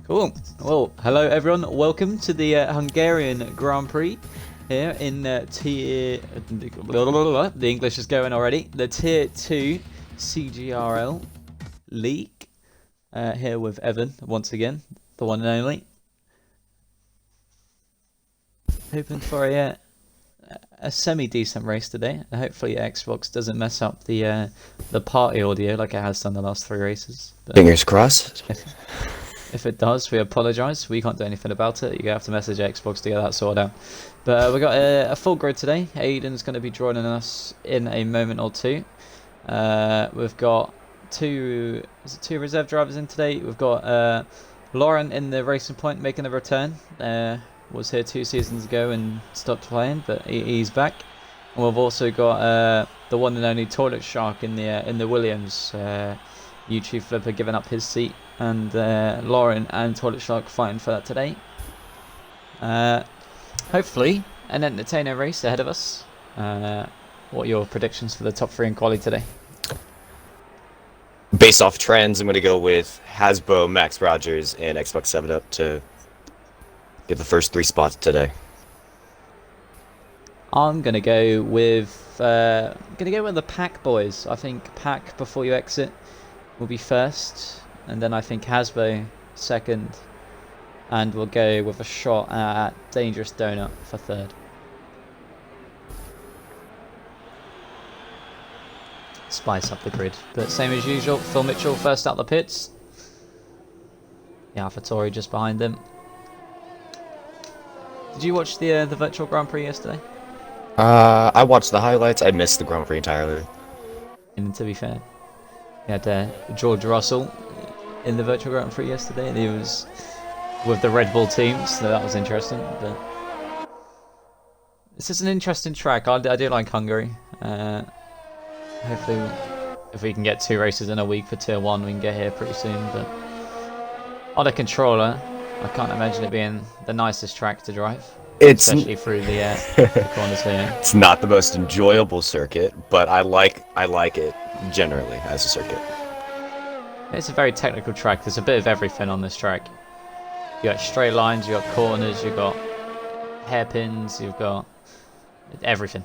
Cool. Well, hello everyone. Welcome to the Hungarian Grand Prix here in tier. The English is going already. The Tier 2 CGRL League. Here with Evan once again, the one and only. Hoping for a semi-decent race today. Hopefully Xbox doesn't mess up the party audio like it has done the last 3 races. But fingers crossed. if it does, we apologise. We can't do anything about it. You have to message Xbox to get that sorted out. But we got a full grid today. Aiden's going to be joining us in a moment or two. We've got two reserve drivers in today. We've got Lauren in the Racing Point making a return. Was here 2 seasons ago and stopped playing, but he's back. And we've also got the one and only Toilet Shark in the Williams. YouTube flipper giving up his seat, and Lauren and Toilet Shark fighting for that today. Hopefully an entertaining race ahead of us. What are your predictions for the top 3 in quali today? Based off trends, I'm going to go with Hasbro, Max Rogers, and Xbox 7 Up to get the first 3 spots today. I'm gonna go with the Pack boys. I think Pack before you exit will be first, and then I think Hasbro second, and we'll go with a shot at Dangerous Donut for third. Spice up the grid, but same as usual. Phil Mitchell first out the pits. The AlphaTauri just behind him. Did you watch the virtual Grand Prix yesterday? I watched the highlights. I missed the Grand Prix entirely. And to be fair, we had George Russell in the virtual Grand Prix yesterday, and he was with the Red Bull team, so that was interesting. But this is an interesting track. I do like Hungary. Hopefully, if we can get 2 races in a week for Tier 1, we can get here pretty soon. But on a controller, I can't imagine it being the nicest track to drive. Especially through the corners here. It's not the most enjoyable circuit, but I like it generally as a circuit. It's a very technical track. There's a bit of everything on this track. You got straight lines, you got corners, you got hairpins, you've got everything.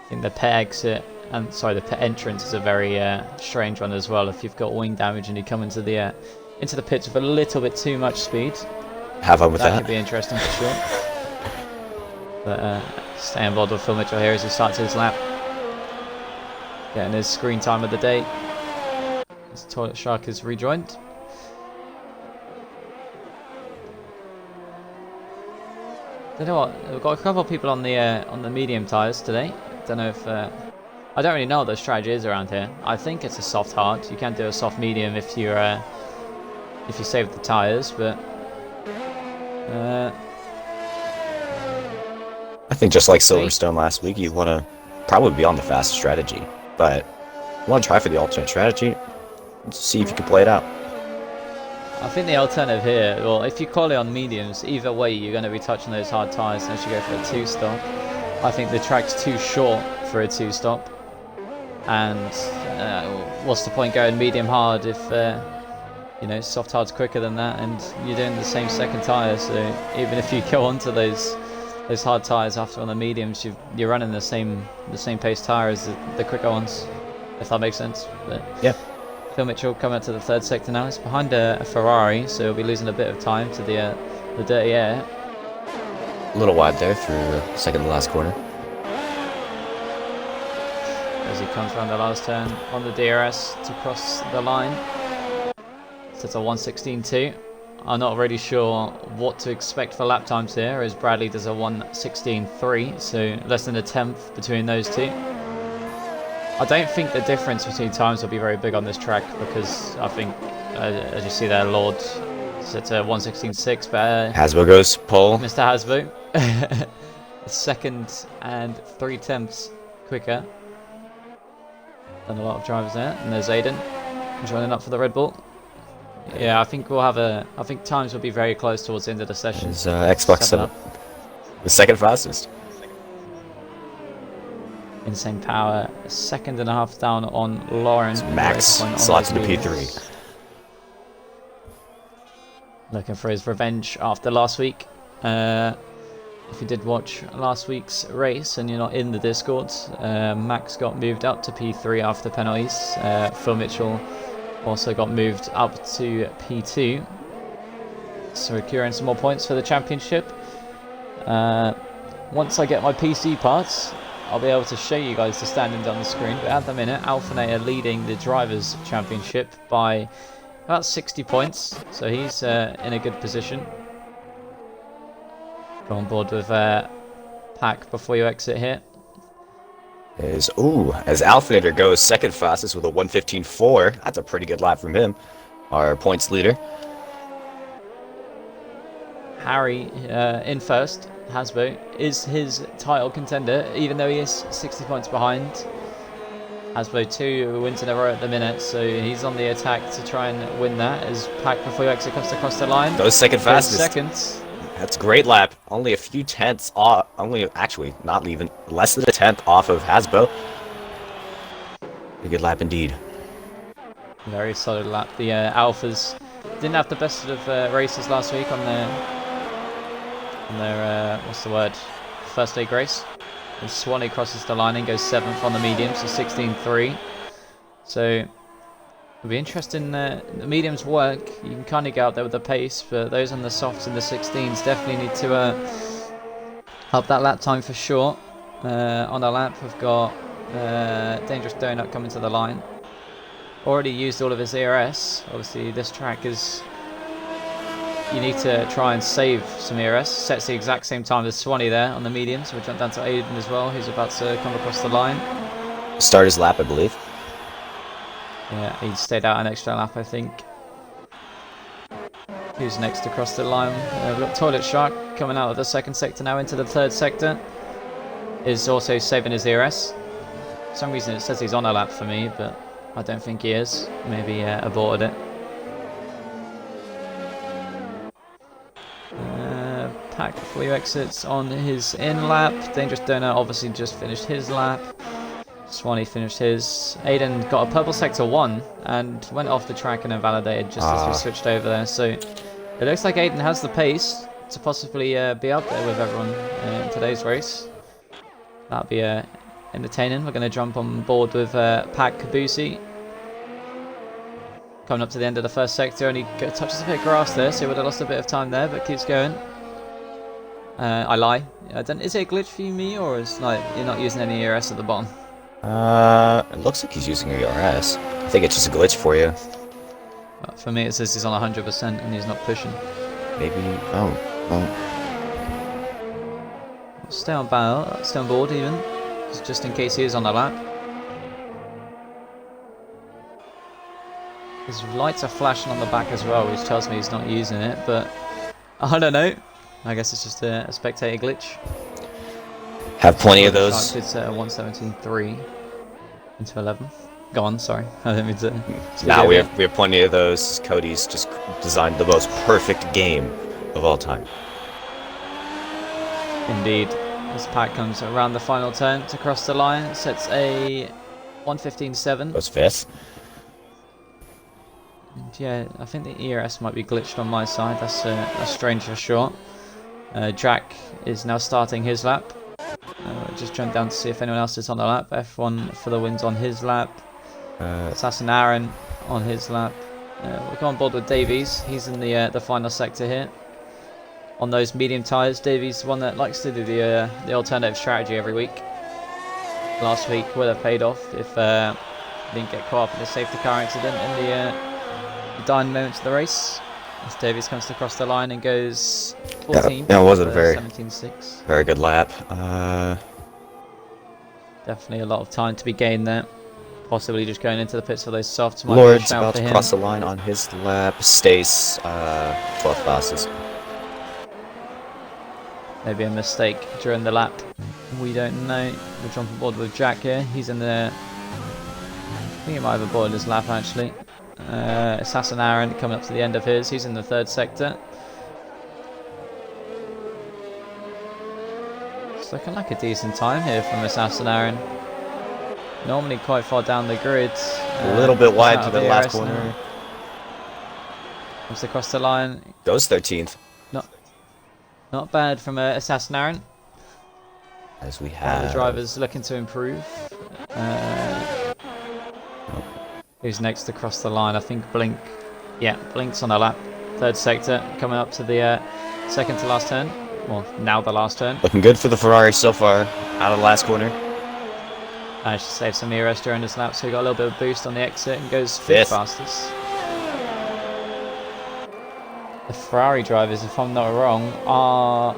I think the pit exit, the pit entrance is a very strange one as well. If you've got wing damage and you come into the pits with a little bit too much speed, have fun with that. That could be interesting for sure. But stay involved with Phil Mitchell here as he starts his lap. Getting his screen time of the day. His Toilet Shark is rejoined. Don't know what, we've got a couple of people on the medium tyres today. Don't know if I don't really know what the strategy is around here. I think it's a soft hard. You can do a soft medium if you save the tyres, but I think just like Silverstone last week, you want to probably be on the fast strategy, but you want to try for the alternate strategy. See if you can play it out. I think the alternative here, well, if you qualify on mediums, either way you're going to be touching those hard tyres unless you go for a 2-stop. I think the track's too short for a 2-stop, and what's the point going medium hard if soft hard's quicker than that, and you're doing the same second tyre. So even if you go onto those hard tyres after on the mediums, you're running the same pace tyre as the quicker ones, if that makes sense. But yeah. Phil Mitchell coming up to the 3rd sector now. He's behind a Ferrari, so he'll be losing a bit of time to the dirty air. A little wide there through the second to last corner. As he comes around the last turn on the DRS to cross the line. So it's a 1:16.2. I'm not really sure what to expect for lap times here, as Bradley does a 1:16.3, so less than a tenth between those two. I don't think the difference between times will be very big on this track, because I think, as you see there, Lord sets a 1:16.6, but Hasbro goes pole. Mr. Hasbro, a second and 3 tenths quicker than a lot of drivers there. And there's Aiden joining up for the Red Bull. Yeah, I think times will be very close towards the end of the session. It's Xbox 7 Up. The second fastest. Insane power, a second and a half down on Lauren. Max slots into P3. looking for his revenge after last week. If you did watch last week's race and you're not in the Discord, Max got moved up to P3 after penalties. Phil Mitchell also got moved up to P2, securing some more points for the championship. Once I get my PC parts, I'll be able to show you guys the standings on the screen. But at the minute, Alphanate are leading the Drivers' Championship by about 60 points, so he's in a good position. Go on board with Pack before you exit here. As Alphinator goes second fastest with a 1:15.4. That's a pretty good lap from him. Our points leader. Harry in first. Hasbo is his title contender, even though he is 60 points behind. Hasbo 2 wins in a row at the minute, so he's on the attack to try and win that as Pack before you exit comes across the line. Goes second fastest. Seconds. That's a great lap. Only a few tenths off. Not even less than a tenth off of Hasbo. A good lap indeed. Very solid lap. The Alphas didn't have the best of races last week on their first leg race. And Swanee crosses the line and goes 7th on the mediums, so 16.3. So it'll be interesting. The mediums work. You can kind of get out there with the pace, but those on the softs and the 16s definitely need to up that lap time for sure. On the lap, we've got Dangerous Donut coming to the line. Already used all of his ERS. Obviously, this track is. You need to try and save some ERS. Sets the exact same time as Swanee there on the mediums. We'll jump down to Aiden as well, who's about to come across the line. Start his lap, I believe. Yeah, he stayed out an extra lap, I think. Who's next across the line? We've got Toilet Shark coming out of the second sector now into the third sector. Is also saving his ERS. For some reason it says he's on a lap for me, but I don't think he is. Maybe aborted it. Pack before he exits on his in lap. Dangerous Donut obviously just finished his lap. Swanee finished his. Aiden got a purple sector 1 and went off the track and invalidated just as we switched over there. So it looks like Aiden has the pace to possibly be up there with everyone in today's race. That'll be entertaining. We're going to jump on board with Pack Kabusi. Coming up to the end of the first sector, and he touches a bit of grass there, so he would have lost a bit of time there, but keeps going. I lie. Is it a glitch for me, or is like you're not using any ERS at the bottom? It looks like he's using ERS. I think it's just a glitch for you. But for me, it says he's on 100% and he's not pushing. Maybe. Stay on board even, just in case he is on the lap. His lights are flashing on the back as well, which tells me he's not using it, but I don't know. I guess it's just a spectator glitch. Have plenty of those. It's 117.3 into 11th. Go on, sorry. I didn't mean to. Now we have plenty of those. Cody's just designed the most perfect game of all time. Indeed. This Pack comes around the final turn to cross the line. Sets a 115.7. Goes 5th. And yeah, I think the ERS might be glitched on my side. That's strange for sure. Jack is now starting his lap. Just jump down to see if anyone else is on the lap. F1 for the wins on his lap. Assassin Aaron on his lap. We'll go on board with Davies. He's in the final sector here. On those medium tyres, Davies the one that likes to do the alternative strategy every week. Last week would have paid off if he didn't get caught up in the safety car incident in the dying moments of the race. As Davies comes to cross the line and goes 14th. Yeah, it wasn't a very 17.6. Very good lap. Definitely a lot of time to be gained there. Possibly just going into the pits for those softs. Might Lord's be a shout about for to him. cross the line on his lap. Stace 12th fastest. Maybe a mistake during the lap. We don't know. We'll jump on board with Jack here. He's in the... I think he might have aborted his lap actually. Assassin Aaron coming up to the end of his. He's in the third sector. It's looking like a decent time here from Assassin Aaron. Normally quite far down the grid. A little bit wide to the last corner. Comes across the line. Goes 13th. Not bad from Assassin Aaron. As we One of have the drivers looking to improve. Who's next across the line? I think Blink. Yeah, Blink's on a lap. Third sector, coming up to the second to last turn. Well, now the last turn. looking good for the Ferrari so far. Out of the last corner. Managed to save some ERS during this lap, so he got a little bit of boost on the exit and goes Fifth. fastest. The Ferrari drivers, if I'm not wrong, are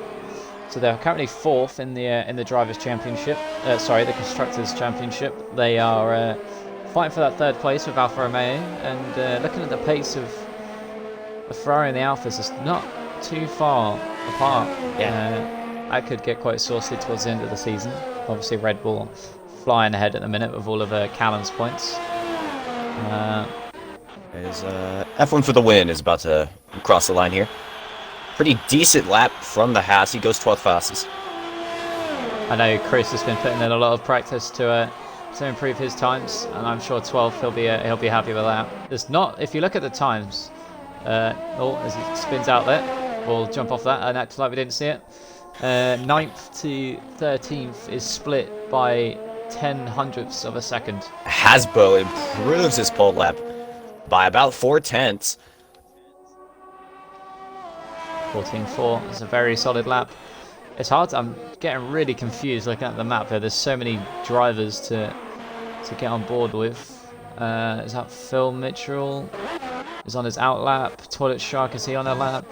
so they're currently fourth in the drivers' championship. Sorry, the constructors' championship. They are fighting for that third place with Alfa Romeo, and looking at the pace of the Ferrari and the Alphas, it's not too far apart. Yeah. That could get quite saucy towards the end of the season. Obviously, Red Bull flying ahead at the minute with all of Callum's points. F1 for the win is about to cross the line here. Pretty decent lap from the Haas. He goes 12th fastest. I know Chris has been putting in a lot of practice to improve his times, and I'm sure 12th he'll be happy with that. There's not, if you look at the times, as he spins out there, we'll jump off that and act like we didn't see it. 9th to 13th is split by 10 hundredths of a second. Hasbro improves his pole lap by about 4/10. 14.4 is a very solid lap. It's hard. I'm getting really confused looking at the map here. There's so many drivers to get on board with. Is that Phil Mitchell? Is on his out lap. Toilet Shark, is he on a lap?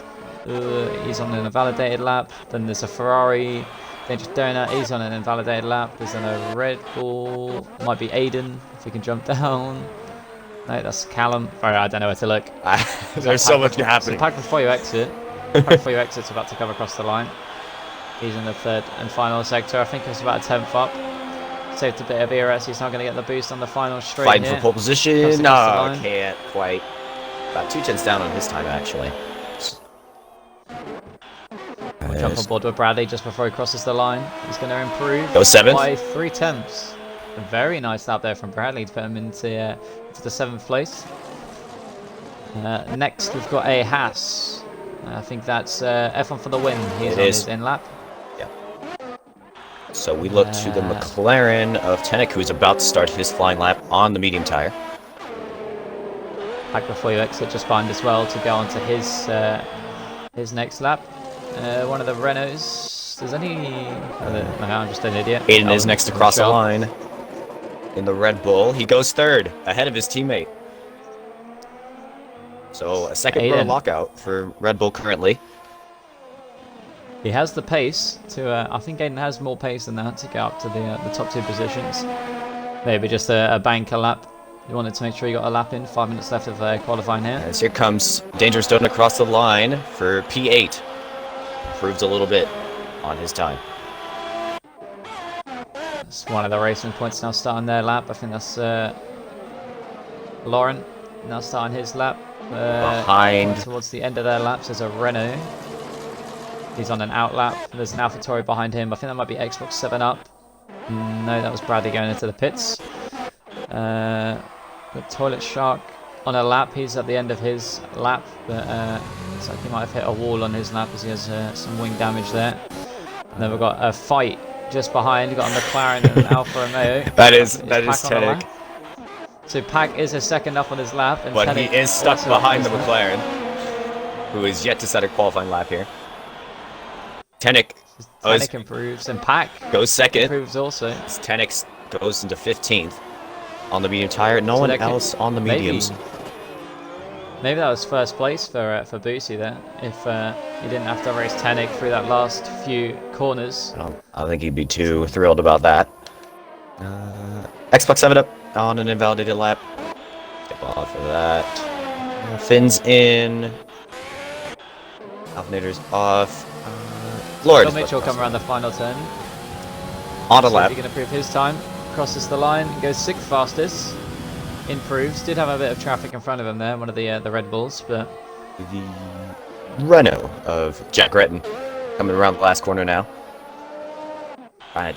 He's on an invalidated lap. Then there's a Ferrari. Dangerous Donut, he's on an invalidated lap. There's a Red Bull. Might be Aiden, if he can jump down. No, that's Callum. Sorry, I don't know where to look. There's so much happening. So pack before you exit. Pack before you exit's about to come across the line. He's in the third and final sector. I think it was about a 10th up. Saved a bit of ERS. He's not going to get the boost on the final straight. Fighting here. for pole position. No, can't quite. About 2/10 down on his time, actually. We'll jump on board with Bradley just before he crosses the line. He's going to improve Go 7th. by 3/10. A very nice lap there from Bradley to put him into the 7th place. Next, we've got a Haas. I think that's F1 for the win. He's on his in lap. Yeah. So we look to the McLaren of Tenek, who's about to start his flying lap on the medium tire. Back before you exit, just behind as well to go on to his next lap. One of the Renaults. Does any? No, I'm just an idiot. Aiden is next to cross the line in the Red Bull. He goes third, ahead of his teammate. So a second row lockout for Red Bull currently. He has the pace to. I think Aiden has more pace than that to get up to the top two positions. Maybe just a banker lap. You wanted to make sure you got a lap in. 5 minutes left of qualifying here. As here comes Dangerous Donut across the line for P8. Improves a little bit on his time. It's one of the racing points now starting their lap. I think that's Lauren now starting his lap. Behind. Towards the end of their laps, there's a Renault. He's on an out lap. There's an AlphaTauri behind him. I think that might be Xbox 7 up. No, that was Bradley going into the pits. The Toilet Shark on a lap. He's at the end of his lap, but looks like he might have hit a wall on his lap as he has some wing damage there. And then we've got a fight just behind. We've got a McLaren and an Alfa Romeo. that is Tenek. So Pack is a second up on his lap. And But Tenek he is stuck behind the lap. McLaren, who is yet to set a qualifying lap here. Tenek improves and Pack goes second. improves also. Tenek goes into 15th on the medium tire. No one else on the mediums. Maybe that was first place for Boosie there. If he didn't have to race Tenek through that last few corners. I don't think he'd be too thrilled about that. Xbox 7 up on an invalidated lap. Step off of that. Fins in. Alternator's off. Lord. Phil Mitchell come around the final turn. On a lap. He's going to prove his time. Crosses the line. Goes 6th fastest. Improves. Did have a bit of traffic in front of him there. One of the Red Bulls, but The Renault of Jack Retton coming around the last corner now. Right.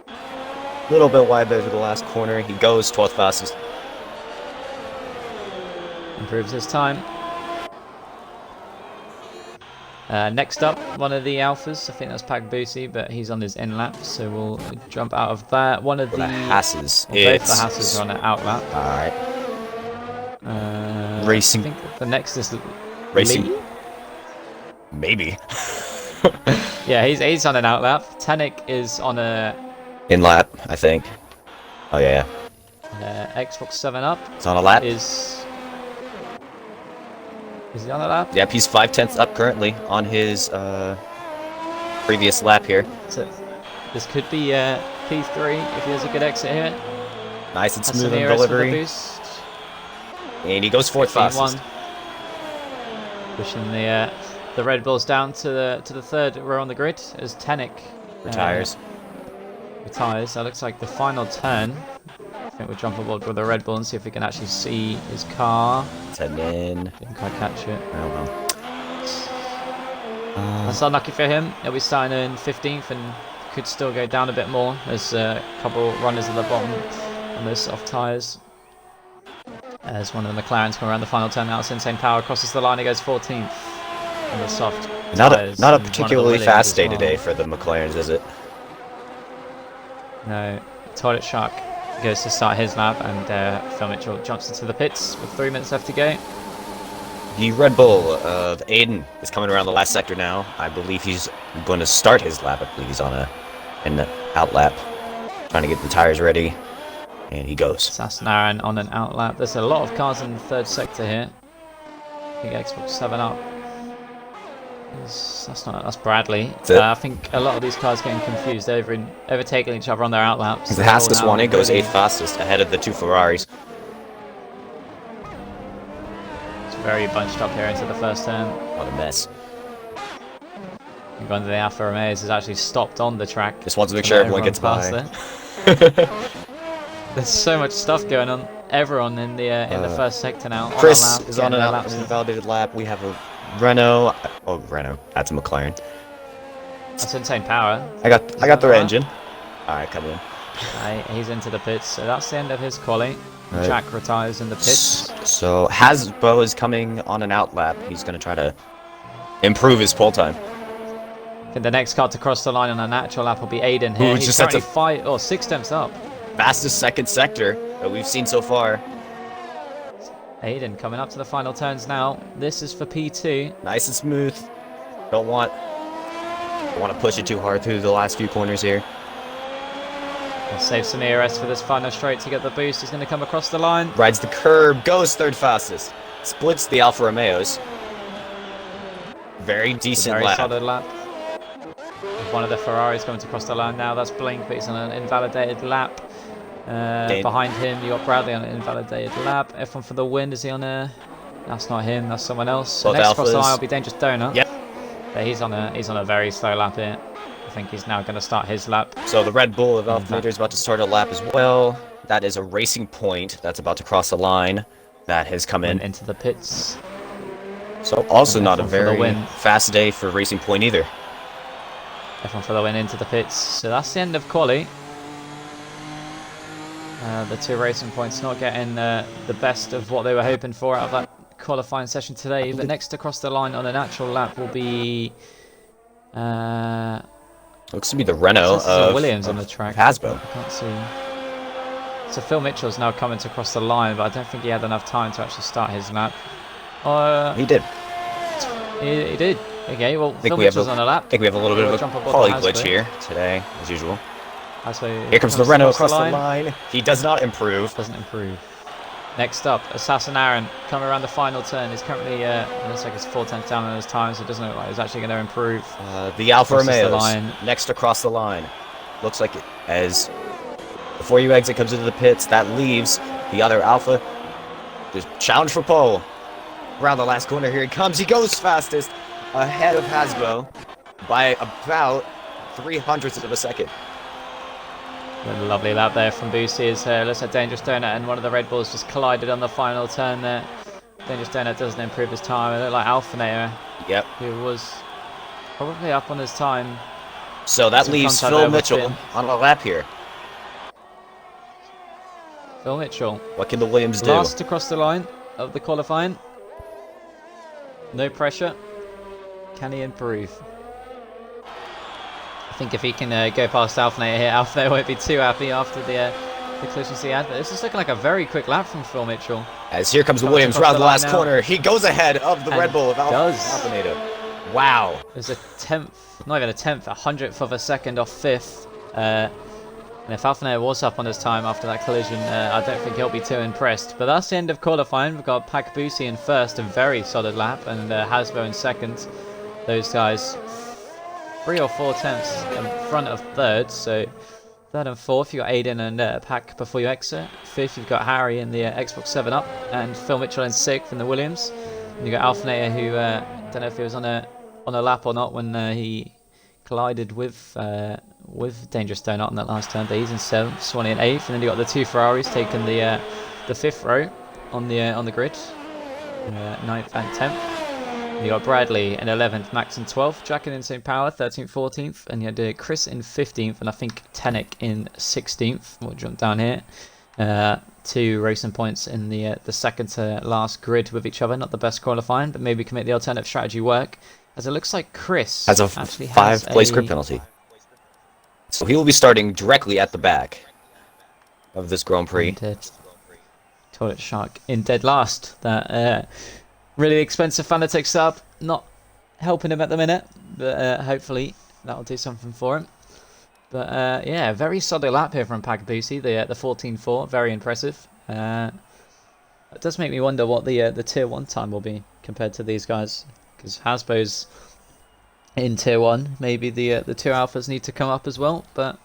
A little bit wide there to the last corner. He goes 12th fastest. improves his time. Next up, one of the alphas. I think that's Pac Boosie, but he's on his in lap, so we'll jump out of that. One of For the Hasses. well, both the Hasses are on an out lap. Alright. Racing. I think the next is Racing. Lee? Maybe. Yeah, he's on an out lap. Tanik is on a In lap, I think. Oh yeah. Xbox 7 up. It's on a lap. Is he on a lap? Yep, he's 5/10 up currently on his previous lap here. So this could be P3 if he has a good exit here. Nice and That's smooth an on ERS with delivery. the boost. And he goes fourth fastest. Pushing the Red Bulls down to the third row on the grid as Tanik Retires. Retires. That looks like the final turn. I think we'll jump aboard with the Red Bull and see if we can actually see his car. Heading in. Didn't quite catch it. I don't know. That's unlucky for him. He'll be starting in 15th and could still go down a bit more. There's a couple runners at the bottom on those soft tyres. As one of the McLarens come around the final turn now, it's Insane Power crosses the line. He goes 14th on the soft tyres. Not a particularly fast day today for the McLarens, is it? No. Toilet Shark goes to start his lap, and Phil Mitchell jumps into the pits with 3 minutes left to go. The Red Bull of Aiden is coming around the last sector now. I believe he's going to start his lap. I believe he's on an out lap, trying to get the tires ready, and he goes. Sasnaran on an out lap. There's a lot of cars in the third sector here. I think Xbox 7 up. That's Bradley. I think a lot of these cars getting confused overtaking each other on their out laps. The fastest one, it goes 8th fastest, ahead of the 2 Ferraris. It's very bunched up here into the first turn. What a mess. And going to the Alfa Romeos has actually stopped on the track. Just wants to make sure everyone gets by. There's so much stuff going on. Everyone in the first sector now. Chris on is on an invalidated lap. We have a Renault. Oh, Renault. That's a McLaren. That's Insane Power. I got their engine. All right, come in. He's into the pits, so that's the end of his quali. Right. Jack retires in the pits. So Hasbo is coming on an out lap. He's going to try to improve his pole time. I think the next car to cross the line on a natural lap will be Aiden here. He's just currently 6 temps up. Fastest second sector that we've seen so far. Aiden coming up to the final turns now. This is for P2. Nice and smooth. Don't want to push it too hard through the last few corners here. We'll save some ERS for this final straight to get the boost. He's going to come across the line. Rides the curb, goes third fastest. Splits the Alfa Romeos. Very decent Very lap. solid lap. One of the Ferraris coming to cross the line now. That's Blink, but he's on an invalidated lap. Behind him, you got Bradley on an invalidated lap. F1 for the win. Is he on a? That's not him. That's someone else. Both Next Alphas. across the line will be Dangerous Donut. Yep. But he's on a very slow lap here. I think he's now going to start his lap. So the Red Bull of Alpha is about to start a lap as well. That is a Racing Point that's about to cross the line. That has come in into the pits. So also And not a F1 for the very win. fast day for Racing Point either. F1 for the win into the pits. So that's the end of quali. The 2 Racing Points not getting the best of what they were hoping for out of that qualifying session today. But next across the line on a natural lap will be Looks to be the Renault of Williams on the track. Hasbo. I can't see. So Phil Mitchell's now coming to cross the line, but I don't think he had enough time to actually start his lap. He did. He did. Okay, well, Phil we have Mitchell's on a lap. I think we have a little bit of a Jump aboard poly the glitch Hasbo. here today, as usual. Hasbo Here comes the Renault across the line. He does not improve. Doesn't improve. Next up, Assassin Aaron coming around the final turn. He's currently, looks like it's 4/10 down on his time, so it doesn't look like he's actually going to improve. The Alfa Crosses the Romeos line. next across the line. Looks like it as before you exit comes into the pits. That leaves the other Alpha. Just challenge for pole. Around the last corner, here he comes. He goes fastest, ahead of Hasbo by about 0.03 of a second. A lovely lap there from Boosie's. Looks like Dangerous Donut and one of the Red Bulls just collided on the final turn there. Dangerous Donut doesn't improve his time. It looked like Alpha Yep. who was probably up on his time. So that Some leaves contact Phil there with Mitchell Finn. on a lap here. Phil Mitchell, What can the Williams do? last to cross the line of the qualifying. No pressure. Can he improve? I think if he can go past Alpha here, Alpha won't be too happy after the collisions he had. But this is looking like a very quick lap from Phil Mitchell. As here comes Williams around the last corner. He goes ahead of the Red Bull of Alpha. Wow. There's a tenth, not even a tenth, 100th of a second off fifth. And if Alpha was up on his time after that collision, I don't think he'll be too impressed. But that's the end of qualifying. We've got Pakabusi in first, a very solid lap, and Hasbo in second. Those guys 3 or 4 tenths in front of third, so third and fourth, you got Aiden and Pack before you exit. Fifth, you've got Harry in the Xbox 7 Up, and Phil Mitchell in sixth in the Williams. And you got Alpha who don't know if he was on a lap or not when he collided with Dangerous Donut on that last turn. But he's in seventh, Swanee in eighth, and then you got the 2 Ferraris taking the fifth row on the grid, 9th and 10th. You got Bradley in 11th, Max in 12th, Jack in Insane Power 13th, 14th, and you had Chris in 15th, and I think Tenek in 16th. We'll jump down here. 2 racing points in the second to last grid with each other. Not the best qualifying, but maybe we can make the alternative strategy work. As it looks like Chris has a 5-place grid penalty. So he will be starting directly at the back of this Grand Prix. Toilet Shark in dead last. That really expensive Fanatec sub, not helping him at the minute, but hopefully that'll do something for him. But yeah, very solid lap here from Pakabusi, the 14.4, very impressive. It does make me wonder what the tier 1 time will be compared to these guys, because Hasbo's in tier 1, maybe the 2 alphas need to come up as well. But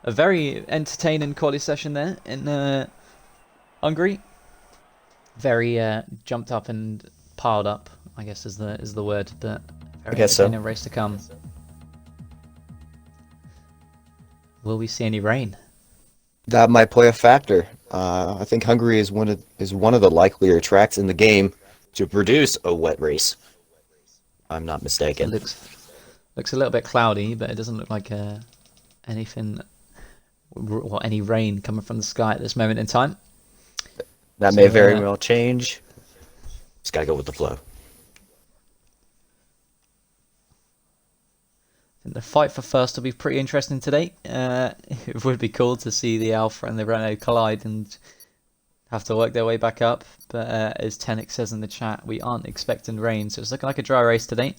a very entertaining quali session there in Hungary. Very jumped up and piled up, I guess is the word, but very entertaining race to come. Will we see any rain? That might play a factor. I think Hungary is one of the likelier tracks in the game to produce a wet race. I'm not mistaken. It looks a little bit cloudy, but it doesn't look like anything or any rain coming from the sky at this moment in time. That may very well change. Just gotta go with the flow. I think the fight for first will be pretty interesting today. It would be cool to see the Alpha and the Renault collide and have to work their way back up. But as Tenek says in the chat, we aren't expecting rain, so it's looking like a dry race today.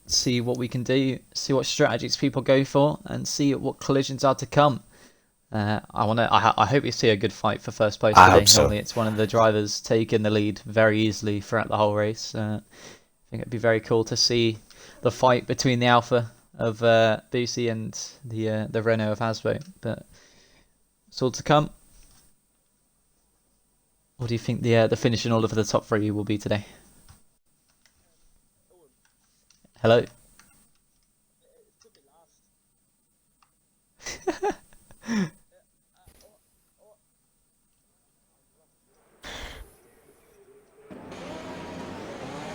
See what we can do, see what strategies people go for, and see what collisions are to come. I hope we see a good fight for first place today. I hope so. Normally it's one of the drivers taking the lead very easily throughout the whole race. I think it'd be very cool to see the fight between the Alpha of Busi and the Renault of Hasbo. But it's all to come. What do you think the finishing order for the top 3 will be today? Hello?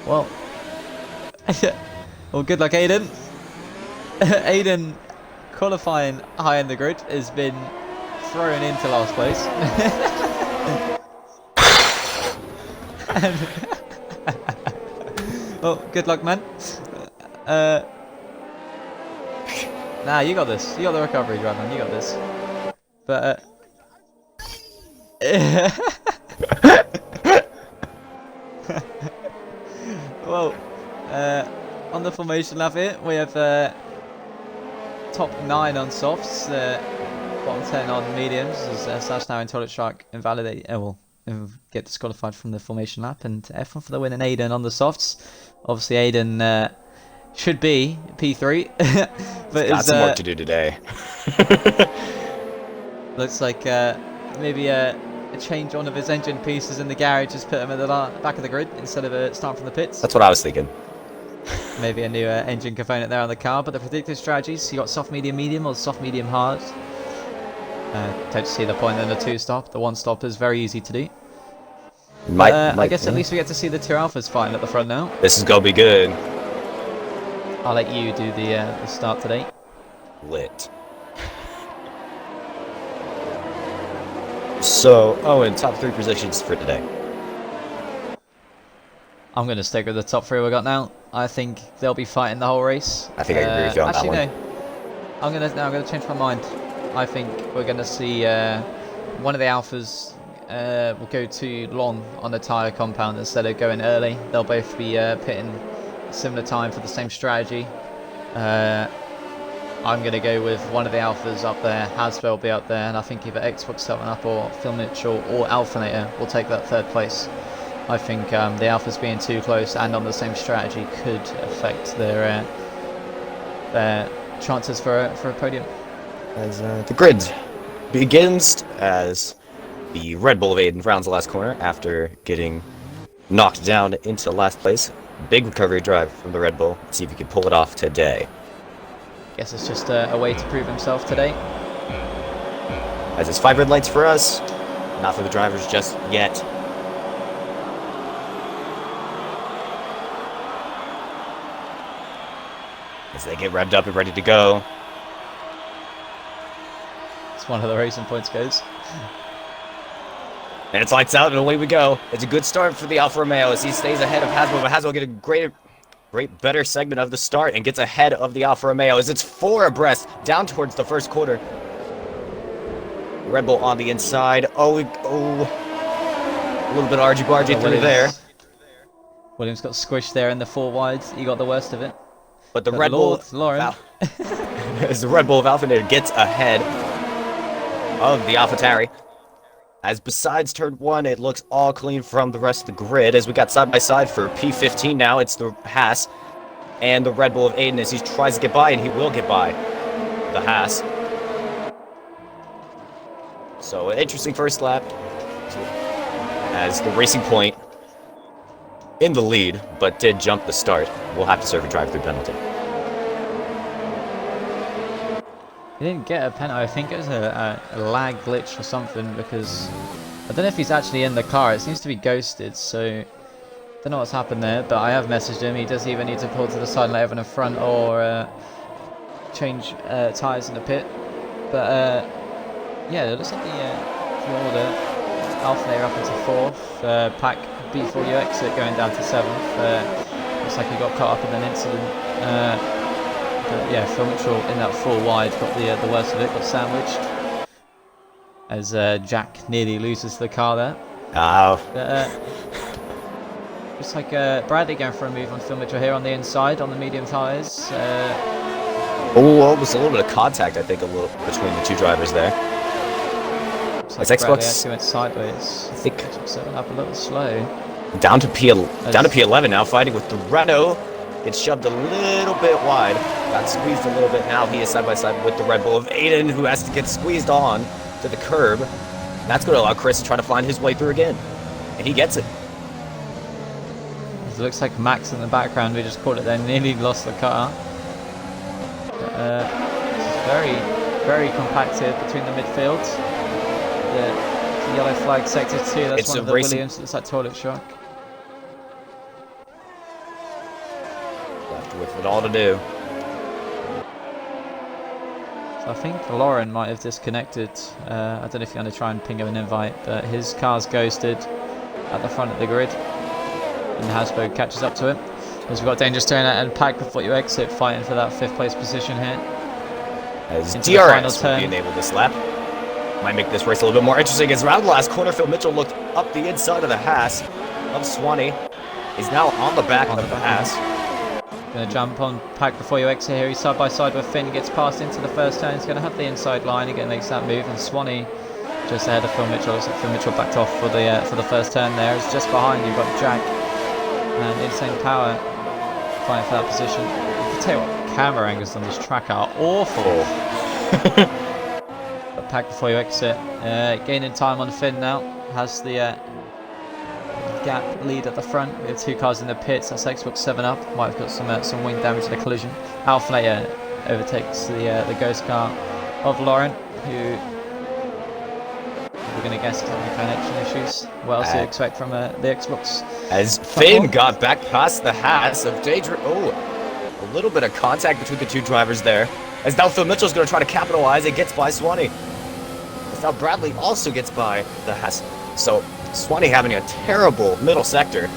Well, well, good luck, Aiden. Aiden, qualifying high in the grid, has been thrown into last place. Well, good luck, man. Nah, you got this. You got the recovery drive, man. You got this. But well, on the formation lap here, we have top 9 on softs, bottom 10 on mediums, as Sash now and Toilet Shark invalidate, get disqualified from the formation lap, and F1 for the win, and Aiden on the softs. Obviously, Aiden should be P3, but got some work to do today. Looks like maybe a change one of his engine pieces in the garage, just put him at the back of the grid instead of starting from the pits. That's what I was thinking. Maybe a new engine component there on the car. But the predicted strategies, you got soft, medium, medium, or soft, medium, hard. Don't see the point in the 2-stop. The 1-stop is very easy to do. I guess at least we get to see the 2 alphas fighting at the front now. This is gonna be good. I'll let you do the start today. Lit. So, in top 3 positions for today. I'm going to stick with the top three we got now. I think they'll be fighting the whole race. I think I agree with you on that one. Actually, no. I'm going to change my mind. I think we're going to see one of the Alphas will go too long on the tyre compound instead of going early. They'll both be pitting similar time for the same strategy. I'm going to go with one of the Alphas up there. Hasbro will be up there, and I think either Xbox 7 Up or Phil Mitchell or Alphinator will take that third place. I think the Alphas being too close and on the same strategy could affect their chances for a podium. As the grid begins, as the Red Bull of Aiden rounds the last corner after getting knocked down into last place. Big recovery drive from the Red Bull. Let's see if he can pull it off today. Guess it's just a way to prove himself today. As it's 5 red lights for us, not for the drivers just yet. As they get revved up and ready to go. It's one of the racing points goes. And it's lights out and away we go. It's a good start for the Alfa Romeo as he stays ahead of Hasbro, but Hasbro will get a better segment of the start and gets ahead of the Alfa Romeo as it's 4 abreast down towards the first quarter. Red Bull on the inside. Oh, a little bit argy-bargy through there. Williams got squished there in the 4 wides. He got the worst of it. But the Red Bull, Lauren. as the Red Bull of Alphinator gets ahead of the AlphaTauri. As besides turn 1, it looks all clean from the rest of the grid. As we got side by side for P15 now, it's the Haas and the Red Bull of Aiden as he tries to get by, and he will get by the Haas. So an interesting first lap as the Racing Point in the lead, but did jump the start. We'll have to serve a drive-through penalty. He didn't get a penalty. I think it was a lag glitch or something, because I don't know if he's actually in the car. It seems to be ghosted, so I don't know what's happened there, but I have messaged him. He does either need to pull to the side and let everyone in front or change tyres in the pit. But yeah, it looks like the order Alfa up into 4th, Pack B4U exit going down to 7th. Looks like he got caught up in an incident. But yeah, Phil Mitchell in that 4 wide got the worst of it, got sandwiched. As Jack nearly loses the car there. Oh. Looks like Bradley going for a move on Phil Mitchell here on the inside on the medium tyres. Oh, it was a little bit of contact, I think, between the 2 drivers there. Looks like Bradley actually went sideways. I think 7 up a little slow. Down to P11 now, fighting with the Renault. Gets shoved a little bit wide. Got squeezed a little bit now. He is side by side with the Red Bull of Aiden, who has to get squeezed on to the curb. And that's going to allow Chris to try to find his way through again. And he gets it. It looks like Max in the background. We just caught it there. Nearly lost the car. It's very, very compacted between the midfield. The yellow flag sector 2. That's one of the Williams. Looks like toilet shock. With it all to do. So I think Lauren might have disconnected. I don't know if you're going to try and ping him an invite, but his car's ghosted at the front of the grid. And Hasbro catches up to it. As we've got dangerous turn and Pack before you exit, fighting for that 5th place position here. As DRS will be enabled this lap. Might make this race a little bit more interesting. As around the last corner, Phil Mitchell looked up the inside of the Haas of Swanee. He's now on the back of the Haas. Going to jump on Pack before you exit here. He's side by side with Finn. Gets past into the first turn. He's going to have the inside line. Again, makes that move. And Swanee just ahead of Phil Mitchell. Looks like Phil Mitchell backed off for the first turn there. It's just behind. You've got Jack and Insane Power fighting for that position. I can tell you what, camera angles on this track are awful. But Pack before you exit. Gaining time on Finn now. Has the gap lead at the front. We have 2 cars in the pits. That's Xbox 7 Up. Might have got some wing damage in the collision. Alphinator overtakes the ghost car of Lauren, who we're going to guess is having connection issues. What else do you expect from the Xbox? As Finn got back past the Haas of Danger. Oh, a little bit of contact between the 2 drivers there. As now Phil Mitchell's going to try to capitalize. It gets by Swanee. As now Bradley also gets by the Haas. So Swanee having a terrible middle sector.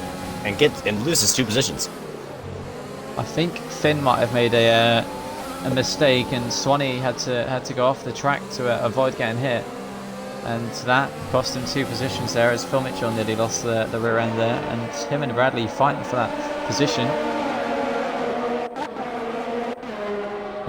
and loses 2 positions. I think Finn might have made a mistake, and Swanee had to go off the track to avoid getting hit, and that cost him 2 positions there, as Phil Mitchell nearly lost the rear end there, and him and Bradley fighting for that position.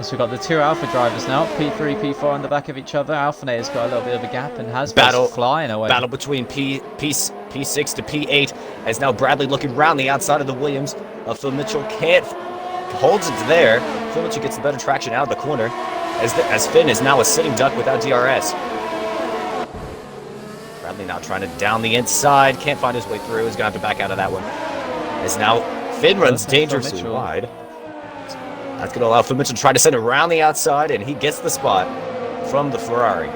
So we've got the 2 Alpha drivers now, P3, P4 on the back of each other. Alphanator's got a little bit of a gap and has been flying away. Battle between P6 to P8, as now Bradley looking around the outside of the Williams. Phil Mitchell holds it there. Phil Mitchell gets the better traction out of the corner, as Finn is now a sitting duck without DRS. Bradley now trying to down the inside, can't find his way through, is going to have to back out of that one. As now Finn runs dangerously wide. That's going to allow Phil Mitchell to try to send it around the outside, and he gets the spot from the Ferrari.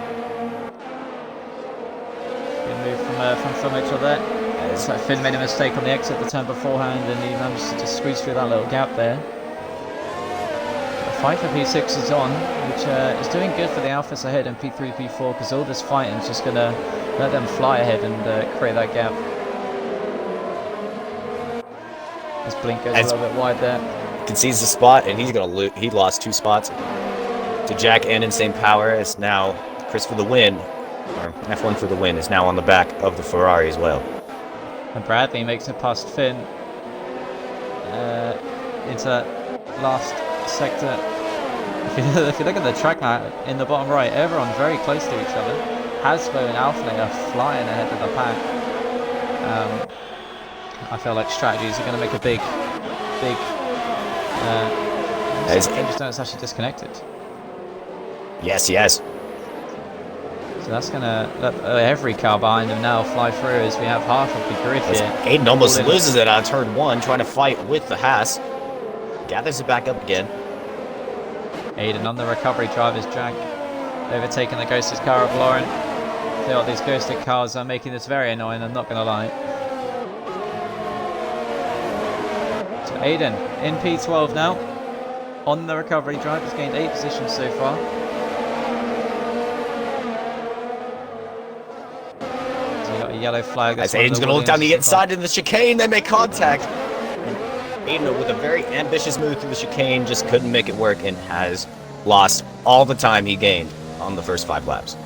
Good move from Phil Mitchell there. Looks like Finn made a mistake on the exit the turn beforehand, and he managed to just squeeze through that little gap there. The fight for P6 is on, which is doing good for the Alphas ahead in P3, P4, because all this fighting is just going to let them fly ahead and create that gap. This blink goes a little bit wide there. Concedes the spot, and he's going to lose. He lost 2 spots to Jack and Insane Power, as now Chris for the win, or F1 for the win, is now on the back of the Ferrari as well. And Bradley makes it past Finn into that last sector. If you look at the track map in the bottom right, everyone's very close to each other. Hasbro and Alphanate are flying ahead of the pack. I feel like strategies are going to make a big it's actually disconnected. Yes. So that's going to let every car behind him now fly through, as we have half of the grid here. Aiden almost loses it on turn 1, trying to fight with the Haas. Gathers it back up again. Aiden on the recovery drive as Jack overtaking the ghosted car of Lauren. I feel like these ghosted cars are making this very annoying, I'm not going to lie. So Aiden in P12 now. On the recovery drive, has gained 8 positions so far. So you got a yellow flag. As Aiden's going to look down the inside in the chicane, they make contact. And Aiden, with a very ambitious move through the chicane, just couldn't make it work and has lost all the time he gained on the first 5 laps.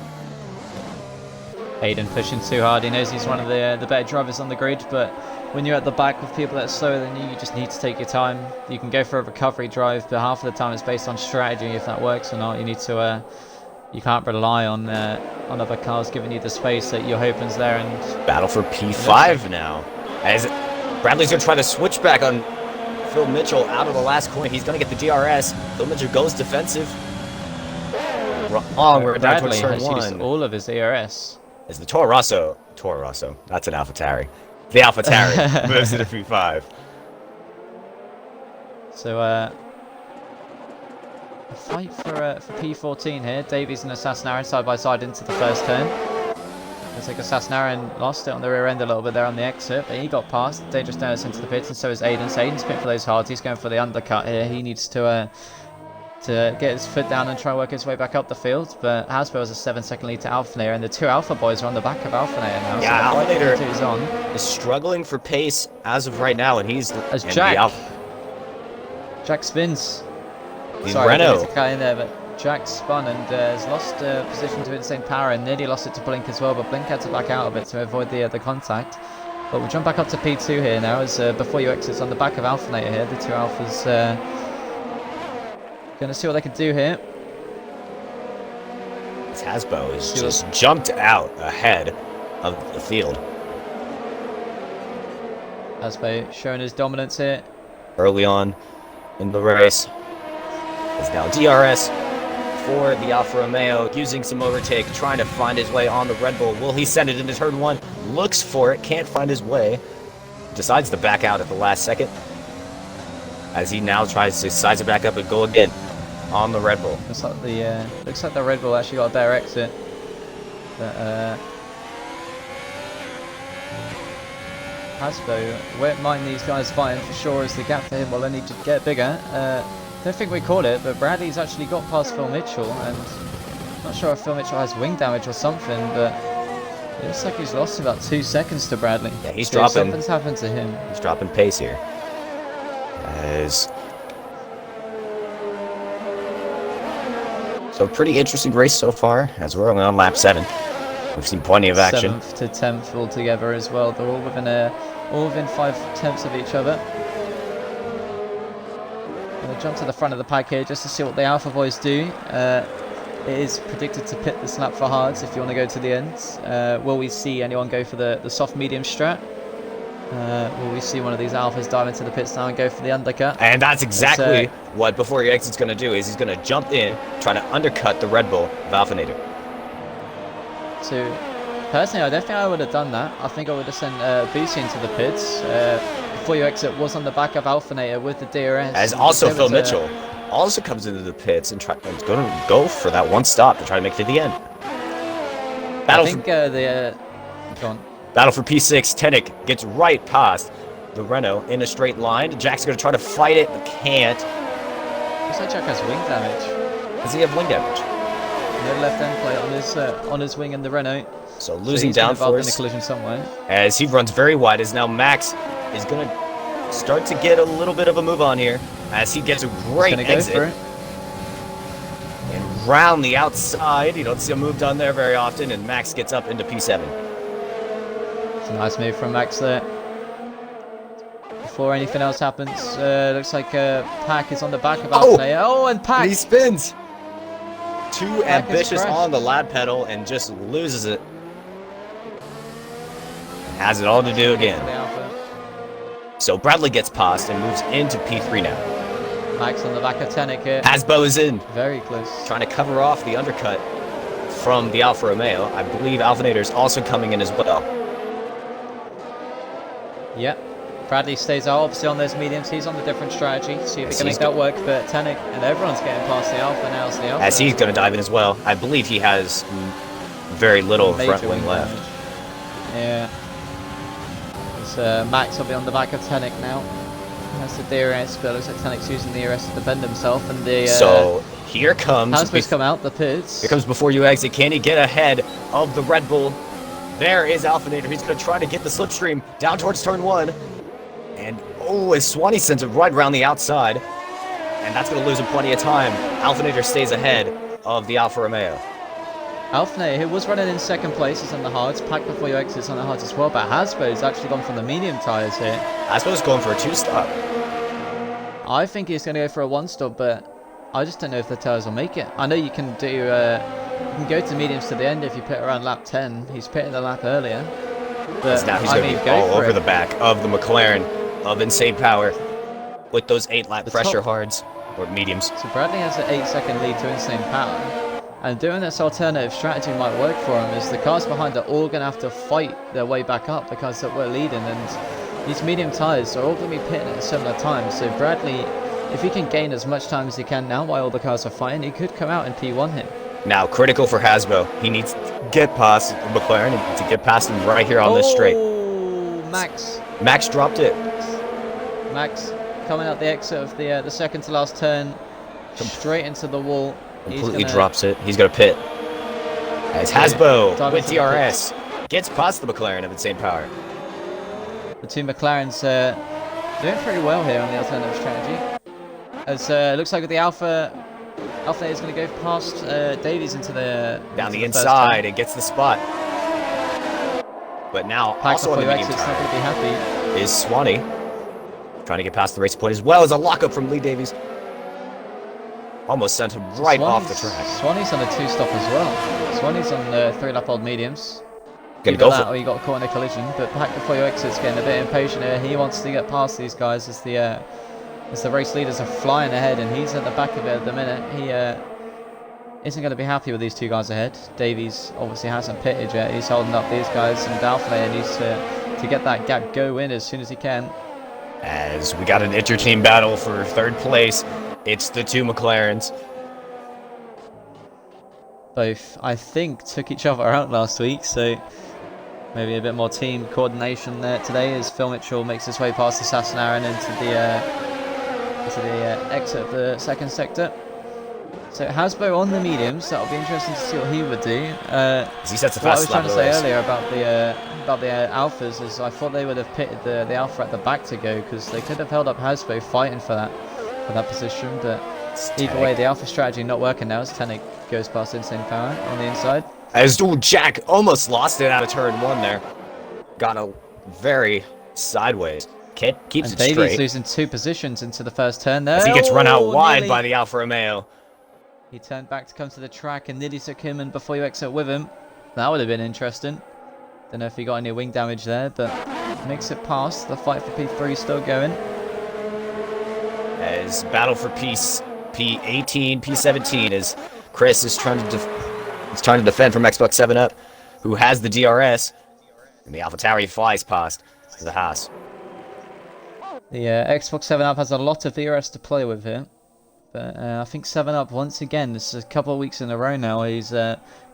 Aiden pushing too hard. He knows he's one of the better drivers on the grid, but when you're at the back with people that are slower than you, you just need to take your time. You can go for a recovery drive, but half of the time it's based on strategy if that works or not. You need to, you can't rely on other cars giving you the space that you're hoping's there. And battle for P5 now, as Bradley's going to try to switch back on Phil Mitchell out of the last corner. He's going to get the DRS. Phil Mitchell goes defensive. We're down towards turn 1. Used all of his DRS. Is the Toro Rosso, that's an AlphaTauri. The AlphaTauri moves to the P5. So a fight for P14 here. Davies and Assassinaren side by side into the first turn. Looks like Assassinaren lost it on the rear end a little bit there on the exit, but he got past. Dangerous Dennis into the pits, and so is Aiden. So Aiden's pit for those hards. He's going for the undercut here. He needs to get his foot down and try and work his way back up the field, but Hasbro has a 7-second lead to Alphanator, and the 2 Alpha boys are on the back of Alphanator now. Yeah, so Alphanator is struggling for pace as of right now, and he's as Jack spins. Sorry, Renault. To cut in there, but Jack spun and has lost position to Insane Power and nearly lost it to Blink as well, but Blink had to back out a bit to avoid the contact. But we'll jump back up to P2 here now, as before you exit on the back of Alphanator here. The 2 Alphas going to see what they can do here. Hasbro has just jumped out ahead of the field. Hasbro showing his dominance here. Early on in the race. It's now DRS for the Alfa Romeo, using some overtake, trying to find his way on the Red Bull. Will he send it into turn 1? Looks for it, can't find his way. Decides to back out at the last second, as he now tries to size it back up and go again on the Red Bull. Looks like the Red Bull actually got a better exit. But Hasbro won't mind these guys fighting for sure, as the gap for him will only just get bigger. Don't think we caught it, but Bradley's actually got past Phil Mitchell, and I'm not sure if Phil Mitchell has wing damage or something, but Looks like he's lost about 2 seconds to Bradley. Yeah, he's so dropping. Something's happened to him. He's dropping pace here. So pretty interesting race so far, as we're only on lap 7. We've seen plenty of action. 7th to 10th altogether as well. They're all within 5 tenths of each other. I'm going to jump to the front of the pack here just to see what the Alpha Boys do. It is predicted to pit this lap for hards if you want to go to the end. Will we see anyone go for the soft medium strat? Will we see one of these Alphas dive into the pits now and go for the undercut? And that's exactly what Before Your Exit's going to do, is he's going to jump in, try to undercut the Red Bull of Alphanator. So, personally, I don't think I would have done that. I think I would have sent Boosie into the pits. Before Your Exit was on the back of Alphanator with the DRS. As also Phil Mitchell also comes into the pits and is going to go for that one stop to try to make it to the end. Go on. Battle for P6, Tenek gets right past the Renault in a straight line. Jack's going to try to fight it, but can't. Looks like Jack has wing damage. Does he have wing damage? No left end plate on his wing in the Renault. So losing he's involved in a downforce collision somewhere. as he runs very wide. As now Max is going to start to get a little bit of a move on here as he gets a great exit. Go for it. And round the outside. You don't see a move done there very often, and Max gets up into P7. It's a nice move from Max there. Before anything else happens, looks like Pack is on the back of Alphanator. Oh, and Pack! He spins! Too Pack ambitious on the lad pedal and just loses it. Has it all to do again. So Bradley gets past and moves into P3 now. Max on the back of Tenek here. Hasbo is in. Very close. Trying to cover off the undercut from the Alfa Romeo. I believe Alphanator is also coming in as well. Yep. Bradley stays out obviously on those mediums. He's on the different strategy. See if he can make that work. But Tenek and everyone's getting past the Alpha now. It's the Alpha. As he's going to dive in as well. I believe he has very little front wing left. Yeah. It's, Max will be on the back of Tenek now. That's the DRS, but it looks like Tenek's using the DRS to defend himself. And the so here comes. Hasbro's come out the pits. Here comes Before You Exit. Can he get ahead of the Red Bull? There is Alphanator. He's going to try to get the slipstream down towards turn 1. And as Swanee sends it right around the outside. And that's going to lose him plenty of time. Alphanator stays ahead of the Alfa Romeo. Alphanator, who was running in second place, is on the hards. Pack Before You Exit is on the hards as well. But Hasbro's actually gone from the medium tyres here. Hasbro's going for a 2-stop. I think he's going to go for a 1-stop, but I just don't know if the tyres will make it. I know you can do... you can go to mediums to the end if you pit around lap 10. He's pitted a lap earlier. But now he's going to be all over the back of the McLaren of Insane Power with those 8-lap pressure hards or mediums. So Bradley has an 8-second lead to Insane Power. And doing this alternative strategy might work for him, as the cars behind are all going to have to fight their way back up because we're leading. And these medium tyres are all going to be pitting at a similar time. So Bradley, if he can gain as much time as he can now while all the cars are fighting, he could come out in P1 here. Now, critical for Hasbro. He needs to get past McLaren and to get past him right here on this straight. Max. Max dropped it. Max coming out the exit of the second to last turn, straight into the wall. Completely drops it. He's going to pit. As Hasbro with DRS gets past the McLaren of Insane Power. The two McLarens doing pretty well here on the alternative strategy. As looks like with the Alpha is going to go past Davies into the... Down the inside and gets the spot. But now, also on the medium tire, not going to be happy. Is Swanee. Trying to get past the race point as well as a lockup from Lee Davies. Almost sent him right off the track. Swanee's on a 2-stop as well. Swanee's on 3-lap-old mediums. Gonna go for it. Or you got a corner collision, but Pack Before You Exit's getting a bit impatient here. He wants to get past these guys as the race leaders are flying ahead, and he's at the back of it at the minute. He isn't going to be happy with these two guys ahead. Davies obviously hasn't pitted yet. He's holding up these guys, and Alphanator needs to get that gap go in as soon as he can. As we got an inter-team battle for 3rd place. It's the two McLarens. Both, I think, took each other out last week, so maybe a bit more team coordination there today as Phil Mitchell makes his way past the Sasson Aaron into the exit of the second sector. So Hasbro on the mediums. That'll be interesting to see what he would do. As he sets the What I fast was trying to lap say race. earlier about the alphas is I thought they would have pitted the alpha at the back to go because they could have held up Hasbro fighting for that position. But either way, the alpha strategy not working now as Tenek goes past Insane Power on the inside. As Jack almost lost it out of turn 1 there. Got a very sideways. Keeps And it Davies straight. losing 2 positions into the first turn there. As he gets run out wide nearly. by the Alfa Romeo. He turned back to come to the track and nearly took him, and before you exit with him, that would have been interesting. Don't know if he got any wing damage there, but makes it past. The fight for P3 is still going. As battle for peace, P18, P17, as Chris is trying to defend from Xbox 7 Up, who has the DRS, and the AlphaTauri flies past to the Haas. The Xbox 7 Up has a lot of DRS to play with here. But I think 7 Up once again, this is a couple of weeks in a row now, he's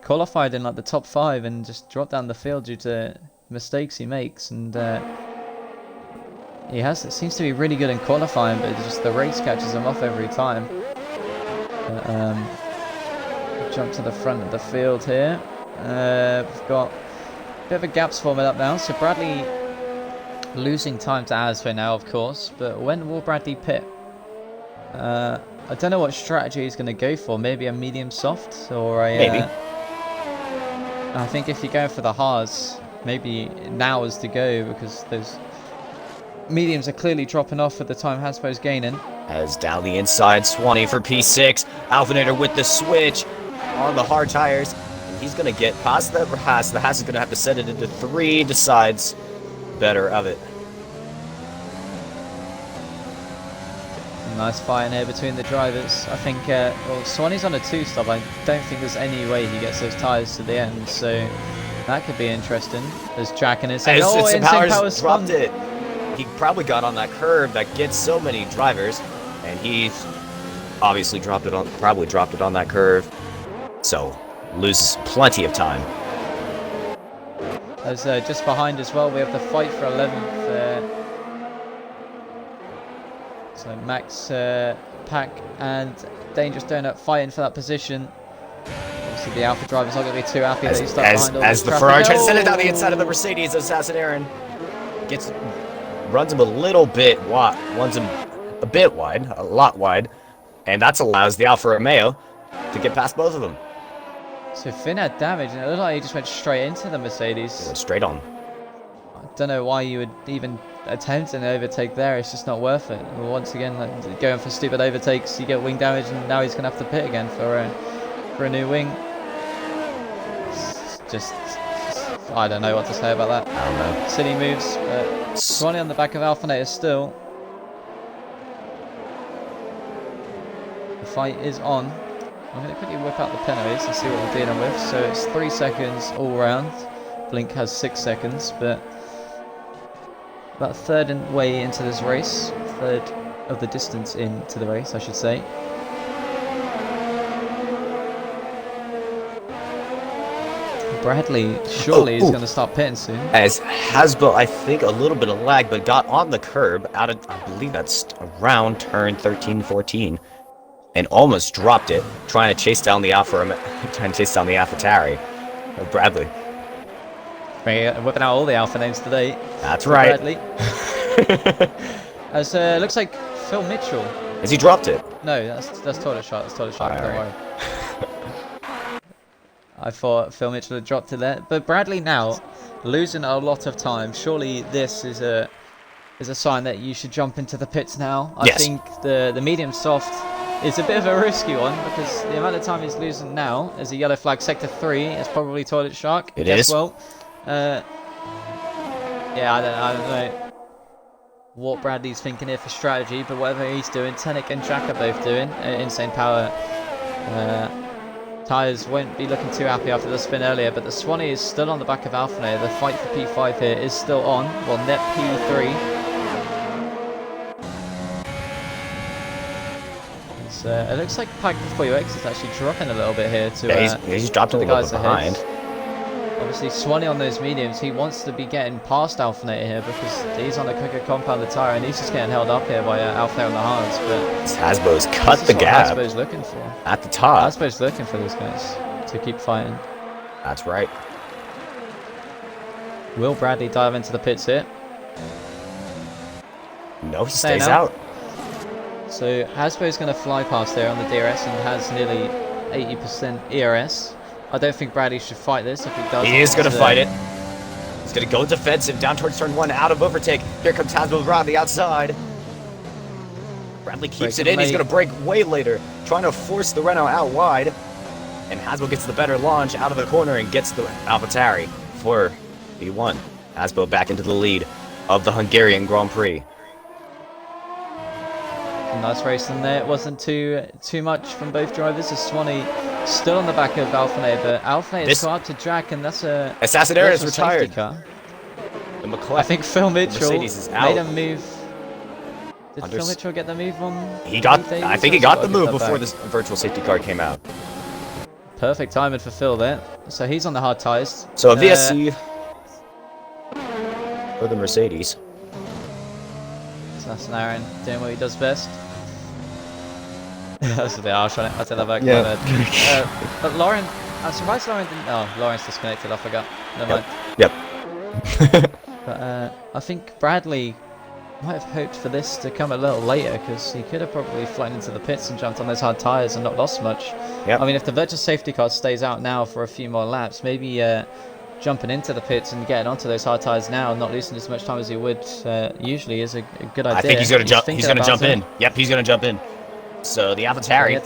qualified in like the top 5 and just dropped down the field due to mistakes he makes. And it seems to be really good in qualifying, but just the race catches him off every time. But, jump to the front of the field here. We've got a bit of a gaps forming up now, so Bradley losing time to Asfer now, of course, but when will Bradley pit? I don't know what strategy he's going to go for. Maybe a medium soft or a. Maybe. I think if you're going for the hards, maybe now is to go because those mediums are clearly dropping off at the time Hasbro's gaining. As down the inside, Swanee for P6. Alphinator with the switch on the hard tires. And he's going to get past the Haas. The Haas is going to have to set it into 3. Decides better of it. Nice fight in here between the drivers. I think, well, Swanee's on a 2-stop. I don't think there's any way he gets those tyres to the end, so that could be interesting. There's Jack in his head. Oh, Insane Power's dropped it. He probably got on that curve that gets so many drivers, and he obviously probably dropped it on that curve, so loses plenty of time. As just behind as well, we have the fight for 11th. So Max, Pack, and Dangerous Donut fighting for that position. Obviously, the Alpha driver's not going to be too happy that he's stuck behind all as this the traffic. Ferrari tries to send it down the inside of the Mercedes, Assassin Aaron runs him a little bit wide, runs him a bit wide, a lot wide, and that allows the Alfa Romeo to get past both of them. So Finn had damage, and it looked like he just went straight into the Mercedes. He went straight on. I don't know why you would even attempt an overtake there. It's just not worth it. Once again, like, going for stupid overtakes, you get wing damage, and now he's going to have to pit again for a new wing. It's just I don't know what to say about that. I don't know. Silly moves. Swanee on the back of Alphinator still. The fight is on. I'm going to quickly whip out the penalties and see what we're dealing with. So it's 3 seconds all round. Blink has 6 seconds, but about a third way into this race. Third of the distance into the race, I should say. Bradley surely is going to start pitting soon. As Hasbro, I think a little bit of lag, but got on the curb out of, I believe that's around turn 13, 14, and almost dropped it, trying to chase down the AlphaTauri of Bradley. Whipping out all the Alpha names today. That's right. Bradley. As looks like Phil Mitchell. As he dropped it. No, that's toilet shot. That's toilet shot. All Don't right. worry. I thought Phil Mitchell had dropped it there, but Bradley now losing a lot of time. Surely this is a sign that you should jump into the pits now. I think the medium soft is a bit of a risky one because the amount of time he's losing now as a yellow flag sector 3 is probably toilet shark. It is. Well, yeah, I don't know what Bradley's thinking here for strategy, but whatever he's doing, Tenek and Jack are both doing. Insane Power. Tyres won't be looking too happy after the spin earlier, but the Swanee is still on the back of Alphinator. The fight for P5 here is still on. Well, net P3. It looks like Pack before you exit is actually dropping a little bit here to he's dropped a the little guys bit behind. ahead. Obviously, Swanee on those mediums, he wants to be getting past Alphinator here because he's on a quicker compounded tyre and he's just getting held up here by Alphinator on the hards. But Hasbro's cut the gap. Hasbro's looking for at the top. Hasbro's looking for these guys to keep fighting. That's right. Will Bradley dive into the pits here? No, he stays out. So Hasbro's going to fly past there on the DRS and has nearly 80% ERS. I don't think Bradley should fight this. If he does, he is going to fight it. He's going to go defensive down towards turn 1, out of overtake. Here comes Hasbro around the outside. Bradley keeps it in. He's going to break way later, trying to force the Renault out wide. And Hasbro gets the better launch out of the corner and gets the AlphaTauri for P1. Hasbro back into the lead of the Hungarian Grand Prix. A nice race in there. It wasn't too much from both drivers. As Swanee still on the back of Alphinator, but Alphinator's got up to Jack, and that's a Assassinator is retired. Car. The McLaren. I think Phil Mitchell is out. made a move. Did Phil Mitchell get the move on? He got. I think he got the move before this virtual safety car came out. Perfect timing for Phil there. So he's on the hard tyres. So a VSC for the Mercedes. Assassinator doing what he does best. That's a bit harsh on it. I take that back. Yeah. But Lauren, I'm surprised Lauren didn't. Oh, Lauren's disconnected. I forgot. Never mind. Yep. But I think Bradley might have hoped for this to come a little later because he could have probably flown into the pits and jumped on those hard tyres and not lost much. Yep. I mean, if the virtual safety car stays out now for a few more laps, maybe jumping into the pits and getting onto those hard tyres now and not losing as much time as he would usually is a good idea. I think he's going to jump. He's going to jump in. Yep, he's going to jump in. So the AlphaTauri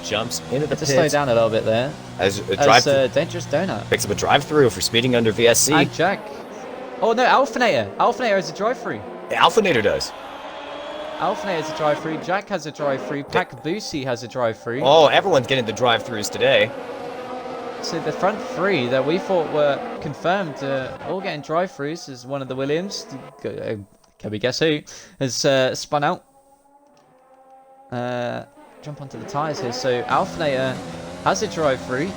jumps into the pits. Just slow down a little bit there. As a dangerous donut. Picks up a drive-through for speeding under VSC. And Jack. Oh no, Alphinator. Alphinator has a drive-through. Alphinator does. Alphinator has a drive-through. Jack has a drive-through. Pac Boosie has a drive-through. Oh, everyone's getting the drive-throughs today. So the front three that we thought were confirmed all getting drive-throughs is one of the Williams. Can we guess who? Has spun out. Jump onto the tyres here. So Alphinator has a drive-through.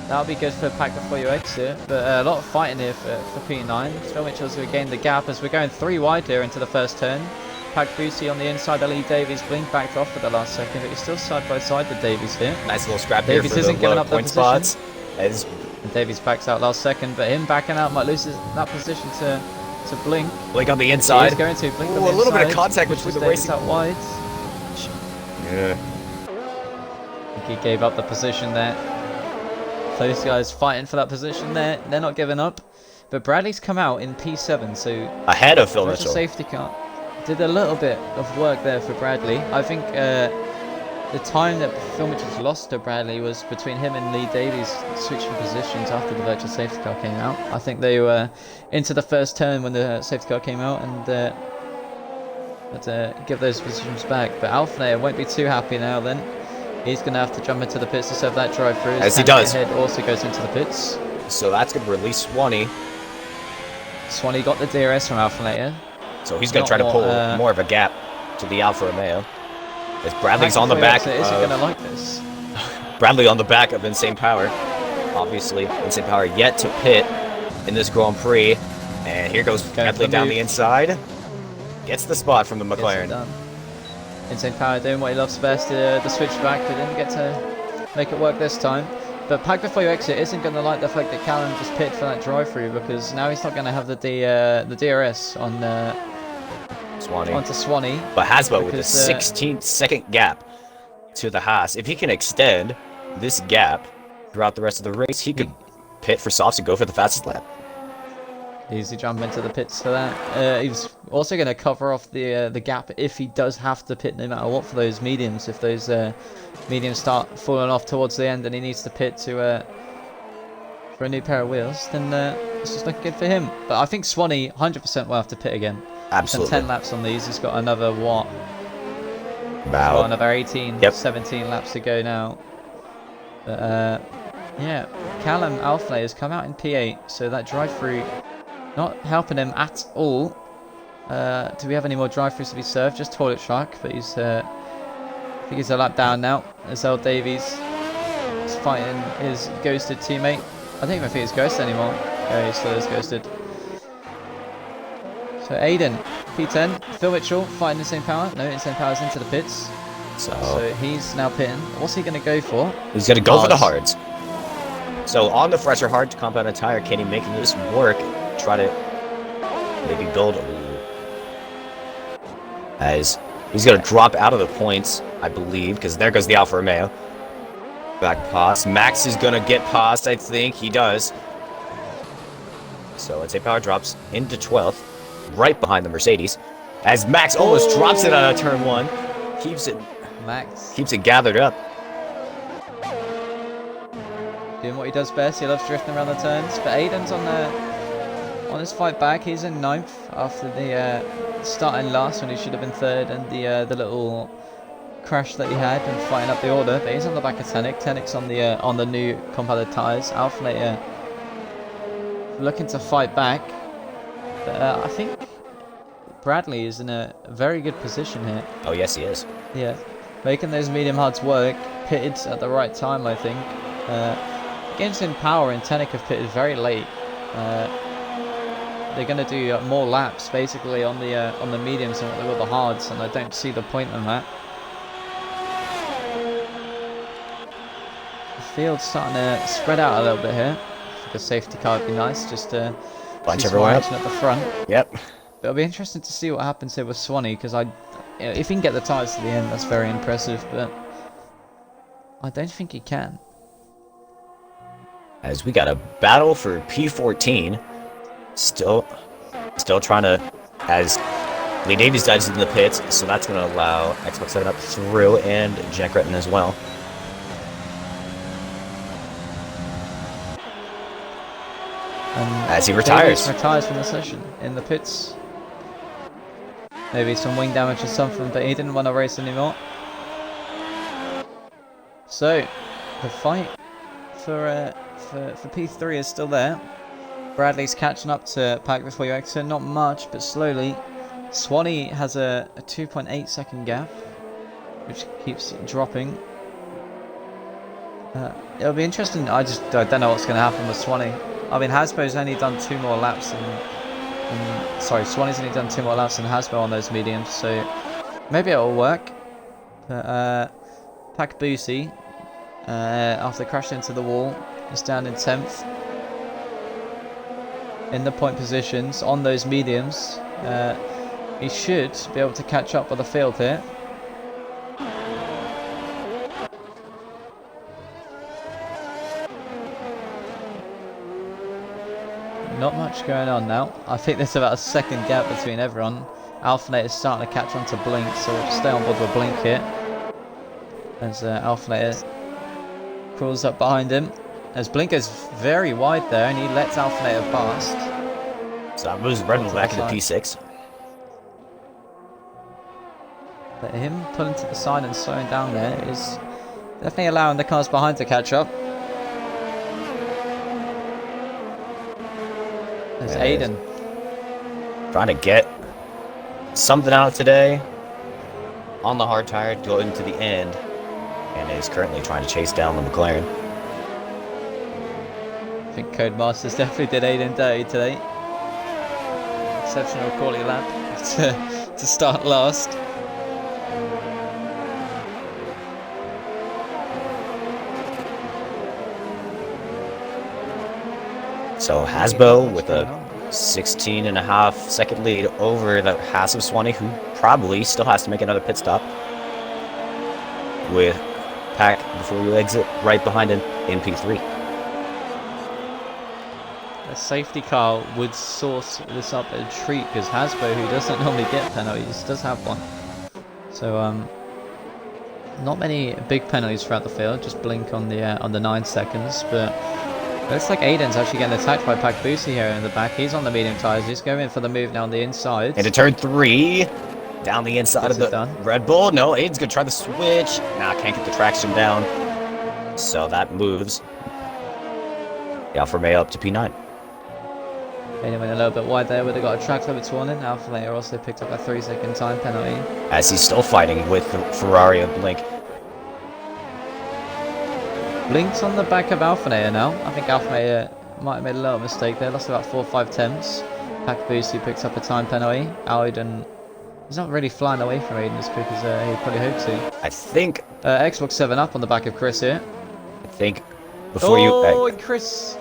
That'll be good for Pack before you exit. But a lot of fighting here for P9. Phil Mitchell's going to gain the gap as we're going 3 wide here into the first turn. Pack Boosie on the inside. Lee Davies blink backed off at the last second, but he's still side by side with Davies here. Nice little scrap Davies here for isn't the giving low up point spots. And Davies backs out last second, but him backing out might lose that position to Blink. Blink on the inside. He's going to Blink on the a little inside, bit of contact between the racing. Out wide. Yeah. I think he gave up the position there. Those guys fighting for that position there. They're not giving up. But Bradley's come out in P7, so ahead of Phil Mitchell. Safety car did a little bit of work there for Bradley. I think the time that Phil Mitchell's lost to Bradley was between him and Lee Davies switching positions after the virtual safety car came out. I think they were into the first turn when the safety car came out and had to give those positions back. But Alphinator won't be too happy now then. He's going to have to jump into the pits to serve that drive-through. As he does. Head also goes into the pits. So that's going to release Swanee. Swanee got the DRS from Alphinator. So he's going to try to pull more of a gap to the Alfa Romeo. As Bradley's on the back. Isn't going to like this. Bradley on the back of Insane Power. Obviously, Insane Power yet to pit in this Grand Prix. And here goes Bradley down the inside. Gets the spot from the McLaren. Insane Power doing what he loves best, the switch back, but didn't get to make it work this time. But Pack before you exit isn't going to like the fact that Callum just pit for that drive-through because now he's not going to have the DRS on Swanee. Onto Swanee. But Hasbro with a 16-second gap to the Haas. If he can extend this gap throughout the rest of the race, he could pit for softs and go for the fastest lap. Easy jump into the pits for that. He's also going to cover off the gap if he does have to pit no matter what for those mediums. If those mediums start falling off towards the end and he needs to pit to for a new pair of wheels, then it's just looking good for him. But I think Swanee 100% will have to pit again. Absolutely. 10 laps on these. He's got another what? About another 18, 17 laps to go now. But yeah, Callum Alphinator has come out in P8, so that drive-through not helping him at all. Do we have any more drive-throughs to be served? Just Toilet Shark, but he's I think he's a lap down now. As Davies is fighting his ghosted teammate. I don't even think it's ghosted anymore. Yeah, he still is ghosted. So Aiden, P10, Phil Mitchell fighting Insane Power. No, Insane Power's into the pits. So he's now pitting. What's he going to go for? He's going to go for the hards. So on the fresher hard compounded tire, can he make this work? Try to maybe build. As he's going to drop out of the points, I believe, because there goes the Alfa Romeo. Back pass. Max is going to get passed, I think. He does. So Insane Power drops into 12th, right behind the Mercedes. As Max almost drops it out of turn 1. Keeps it gathered up. Doing what he does best. He loves drifting around the turns. But Aiden's on his fight back. He's in 9th after the starting last when he should have been 3rd, and the little crash that he had and fighting up the order. But he's on the back of Tenik. Tenik's on the new compounded tyres. Alpha looking to fight back. But I think Bradley is in a very good position here. Oh yes, he is. Yeah, making those medium hards work. Pitted at the right time, I think. Against in Power and Tenik have pitted very late. They're going to do more laps basically on the mediums than what they will the hards, and I don't see the point in that. The field's starting to spread out a little bit here. I think a safety car would be nice, just to bunch see everyone action at the front. Yep. But it'll be interesting to see what happens here with Swanee, because if he can get the tyres to the end, that's very impressive. But I don't think he can. As we got a battle for P14. Still trying to, as Lee Davies dives in the pits, so that's going to allow Xbox 7 up through and Jack Retton as well. As he retires. Davies retires from the session in the pits. Maybe some wing damage or something, but he didn't want to race anymore. So, the fight for P3 is still there. Bradley's catching up to Pack before you exit. Not much, but slowly. Swanee has a 2.8 second gap, which keeps dropping. It'll be interesting. I don't know what's going to happen with Swanee. I mean, Hasbro's only done 2 more laps sorry, Swanee's only done 2 more laps than Hasbro on those mediums, so maybe it'll work. But Pack Boosie, after crashing into the wall, is down in 10th. In the point positions on those mediums. He should be able to catch up with the field here. Not much going on now. I think there's about a second gap between everyone. Alphanate is starting to catch on to Blink, so we'll stay on board with Blink here. As Alphanate crawls up behind him. As Blink is very wide there, and he lets Alphanate past. So that moves Red Bull back into P6. But him pulling to the side and slowing down there is definitely allowing the cars behind to catch up. There's Aiden. Trying to get something out today on the hard tire, going to the end, and is currently trying to chase down the McLaren. I think Codemasters definitely did Aiden dirty today. Exceptional quality lap to start last. So Hasbo with a 16.5 second lead over the Haas of Swanee, who probably still has to make another pit stop. With Pack before you exit right behind him in P3. A safety car would source this up a treat, because Hasbo, who doesn't normally get penalties, does have one. So not many big penalties throughout the field, just Blink on the 9 seconds, but looks like Aiden's actually getting attacked by Pack Boosie here in the back. He's on the medium tyres. He's going for the move now on the inside. Into turn 3. Down the inside of the Red Bull. No, Aiden's going to try the switch. Nah, can't get the traction down. So that moves the Alfa Romeo up to P9. Aiden went a little bit wide there. Would have got a track limits warning. Alfa Romeo also picked up a 3-second time penalty. As he's still fighting with the Ferrari of Blink. Blink's on the back of Alpha now. I think Alpha might have made a little mistake there. Lost about 4 or 5 tenths. Pack Boost, who picks up a time penalty. Aiden, he's not really flying away from Aiden as quick as he probably hoped to. I think... Xbox 7 up on the back of Chris here. I think before you... Oh, Chris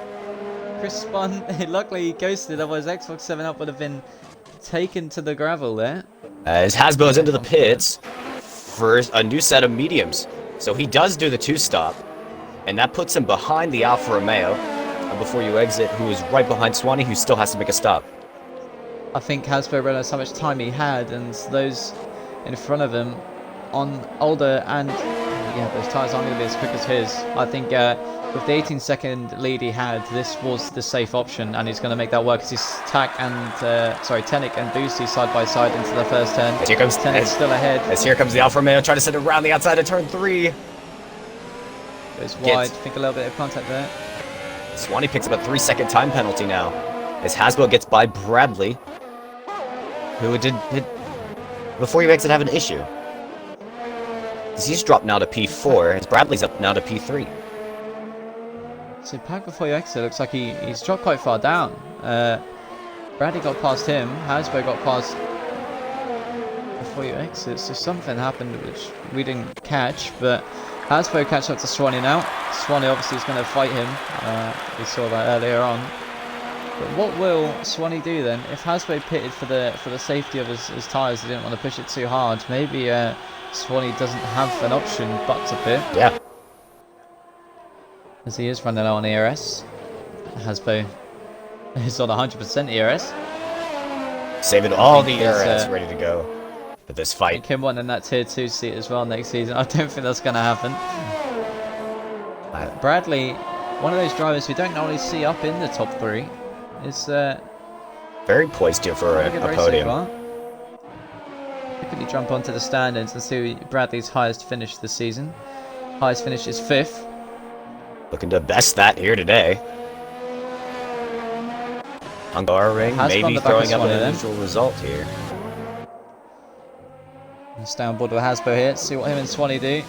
spun. Luckily he ghosted, otherwise Xbox 7 up would have been taken to the gravel there. As Hasbro's into the pits for a new set of mediums. So he does do the 2-stop. And that puts him behind the Alfa Romeo. And before you exit, who is right behind Swanee, who still has to make a stop. I think Hasbro realised how much time he had, and those in front of him on older and yeah, those tyres aren't going to be as quick as his. I think with the 18-second lead he had, this was the safe option, and he's going to make that work. As he's Tenik and Boosty side by side into the first turn. As here comes Tenik still ahead. As here comes the Alfa Romeo, trying to send it around the outside of turn 3. Goes wide. I think a little bit of contact there. Swanee picks up a 3-second time penalty now. As Hasbro gets by Bradley, who did before you exit have an issue. As he's dropped now to P4, as Bradley's up now to P3. So Pack before you exit looks like he's dropped quite far down. Bradley got past him, Hasbro got past before you exit, so something happened which we didn't catch, but Hasbro catch up to Swanee now. Swanee obviously is going to fight him, we saw that earlier on. But what will Swanee do then? If Hasbro pitted for the safety of his tyres, he didn't want to push it too hard, maybe Swanee doesn't have an option but to pit. Yeah. As he is running out on ERS. Hasbro is on 100% ERS. Saving all the ERS ready to go for this fight. Him wanting that tier 2 seat as well next season. I don't think that's going to happen. Bradley, one of those drivers we don't normally see up in the top 3, is very poised here for a podium. Quickly jump onto the standings and see Bradley's highest finish this season. Highest finish is 5th. Looking to best that here today. Hungarian maybe throwing up an unusual result here. Stay on board with Hasbro here. See what him and Swanee do.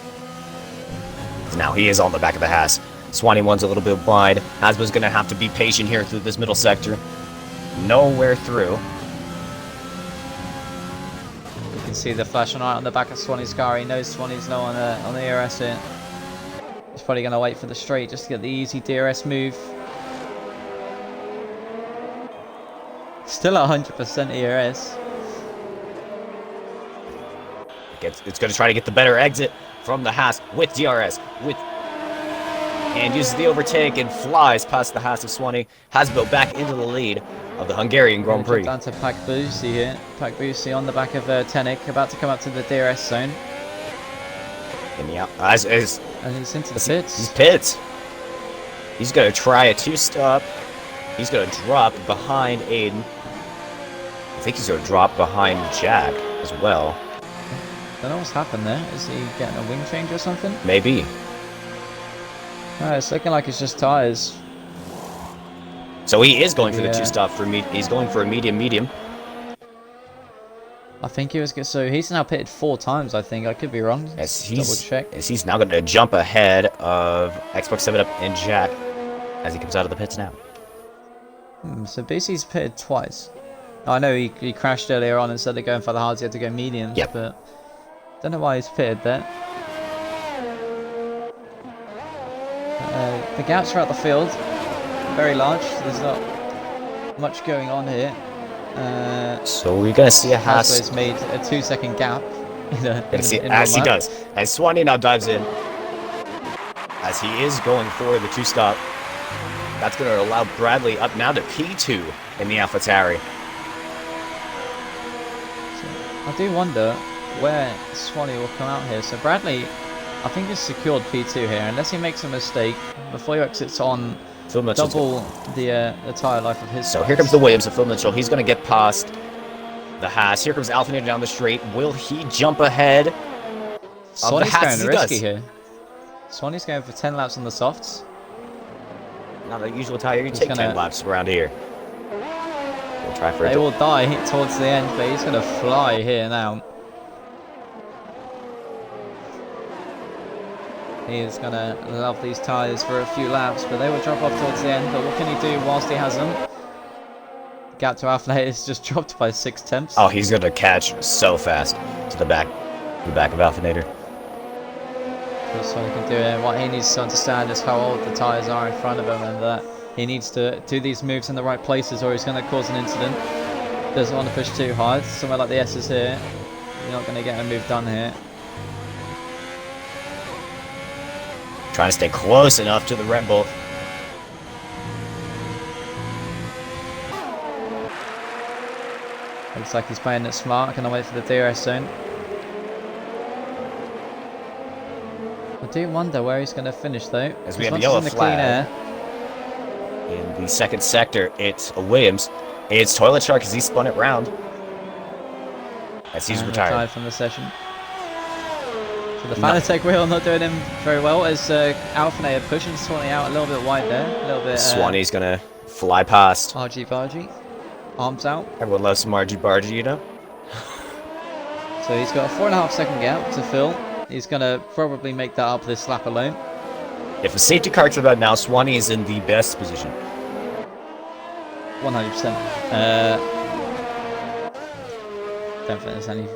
Now he is on the back of the Haas. Swanee one's a little bit wide. Hasbro's going to have to be patient here through this middle sector. Nowhere through. You can see the flashing light on the back of Swanee's car. He knows Swanee's low on the ERS here. He's probably going to wait for the straight just to get the easy DRS move. Still at 100% ERS. It's going to try to get the better exit from the Haas with DRS. And uses the overtake and flies past the Haas of Swanee. Hasbro back into the lead of the Hungarian Grand Prix. Down to Pack Boosie here. Pack Boosie on the back of Tenik, about to come up to the DRS zone. And he's into the pits. He's pits. He's going to try a 2-stop. He's going to drop behind Aiden. I think he's going to drop behind Jack as well. Don't know what's happened there. Is he getting a wing change or something? Maybe. It's looking like it's just tyres. So he is going for the 2-stop for me. He's going for a medium. I think he was good. So he's now pitted 4 times, I think. I could be wrong. Double check. As he's now going to jump ahead of Xbox 7 Up and Jack as he comes out of the pits now. So BC's pitted twice. I know he crashed earlier on. Instead of going for the hards, he had to go mediums. Yep. But don't know why he's pitted there. The gaps throughout the field very large. So there's not much going on here. So we're going to see a Haas. Hasbro's made a 2-second gap. As he does. As Swanee now dives in. As he is going for the 2-stop. That's going to allow Bradley up now to P2 in the AlphaTauri. I do wonder where Swanee will come out here. So Bradley, I think, has secured P2 here, unless he makes a mistake before he exits on double the tyre life of his. So here comes the Williams of Phil Mitchell. He's going to get past the Haas. Here comes Alpha down the straight. Will he jump ahead of the Haas? Going risky here. Swanee's going for 10 laps on the softs. Not a usual tire. You take 10 laps around here. We'll try for it. They will die towards the end, but he's going to fly here now. He's going to love these tyres for a few laps, but they will drop off towards the end. But what can he do whilst he has them? Gap to Alpha is just dropped by 6 tenths. Oh, he's going to catch so fast to the back of Alphinator. That's what he can do, and what he needs to understand is how old the tyres are in front of him, and that he needs to do these moves in the right places or he's going to cause an incident. Doesn't want to push too hard. Somewhere like the S's here, you're not going to get a move done here. Trying to stay close enough to the Red Bull. Looks like he's playing it smart. Going to wait for the DRS zone. I do wonder where he's going to finish though. As we have a yellow in the flag. clean air. In the second sector, it's a Williams. It's Toilet Shark as he spun it round. As he's retired from the session. So the Fanatec wheel not doing him very well as Alphinator pushing Swanee out a little bit wide there. A little bit. Swanee's going to fly past. Argy-bargy. Arms out. Everyone loves some argy-bargy, you know? So he's got a 4.5 second gap to fill. He's going to probably make that up this lap alone. If a safety car comes out now, Swanee is in the best position. 100%. Don't think there's any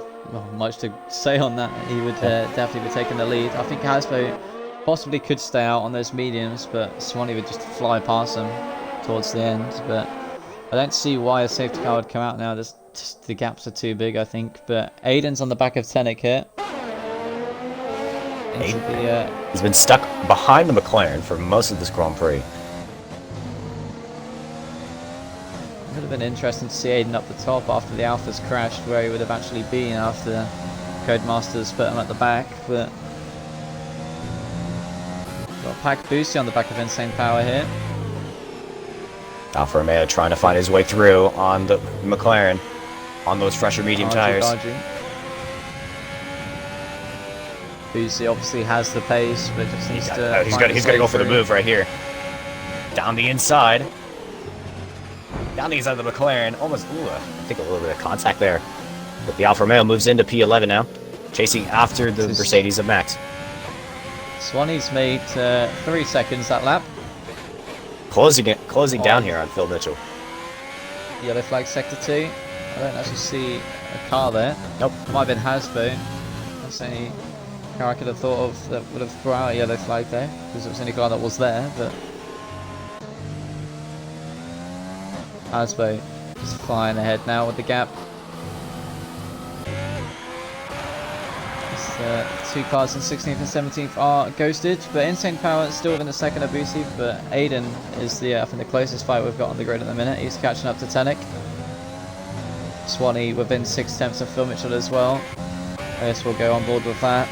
much to say on that. He would definitely be taking the lead. I think Hasbro possibly could stay out on those mediums, but Swanee would just fly past them towards the end. But I don't see why a safety car would come out now. Just the gaps are too big, I think. But Aiden's on the back of Tenek here. He's been stuck behind the McLaren for most of this Grand Prix. It would have been interesting to see Aiden up the top after the Alphas crashed, where he would have actually been after Codemasters put him at the back. But got Pack Boosie on the back of Insane Power here. Alfa Romeo trying to find his way through on the McLaren on those fresher medium tires. Boosie obviously has the pace, but just needs to. He's got to go for the move right here. Down the inside. Down the inside of the McLaren. Almost, I think a little bit of contact there. But the Alfa Romeo moves into P11 now, chasing after the Mercedes of Max. Swanee's made 3 seconds that lap. Closing down here on Phil Mitchell. Yellow flag sector 2. I don't actually see a car there. Nope. Might have been Hasbro. That's the only car I could have thought of that would have brought out a yellow flag there, because it was the only car that was there. But Hasbro just flying ahead now with the gap. Two cars in 16th and 17th are ghosted, but Insane Power is still within a second of Boosie, but Aiden is I think the closest fight we've got on the grid at the minute. He's catching up to Tenek. Swanee within 6 tenths of Phil Mitchell as well. I guess we'll go on board with that.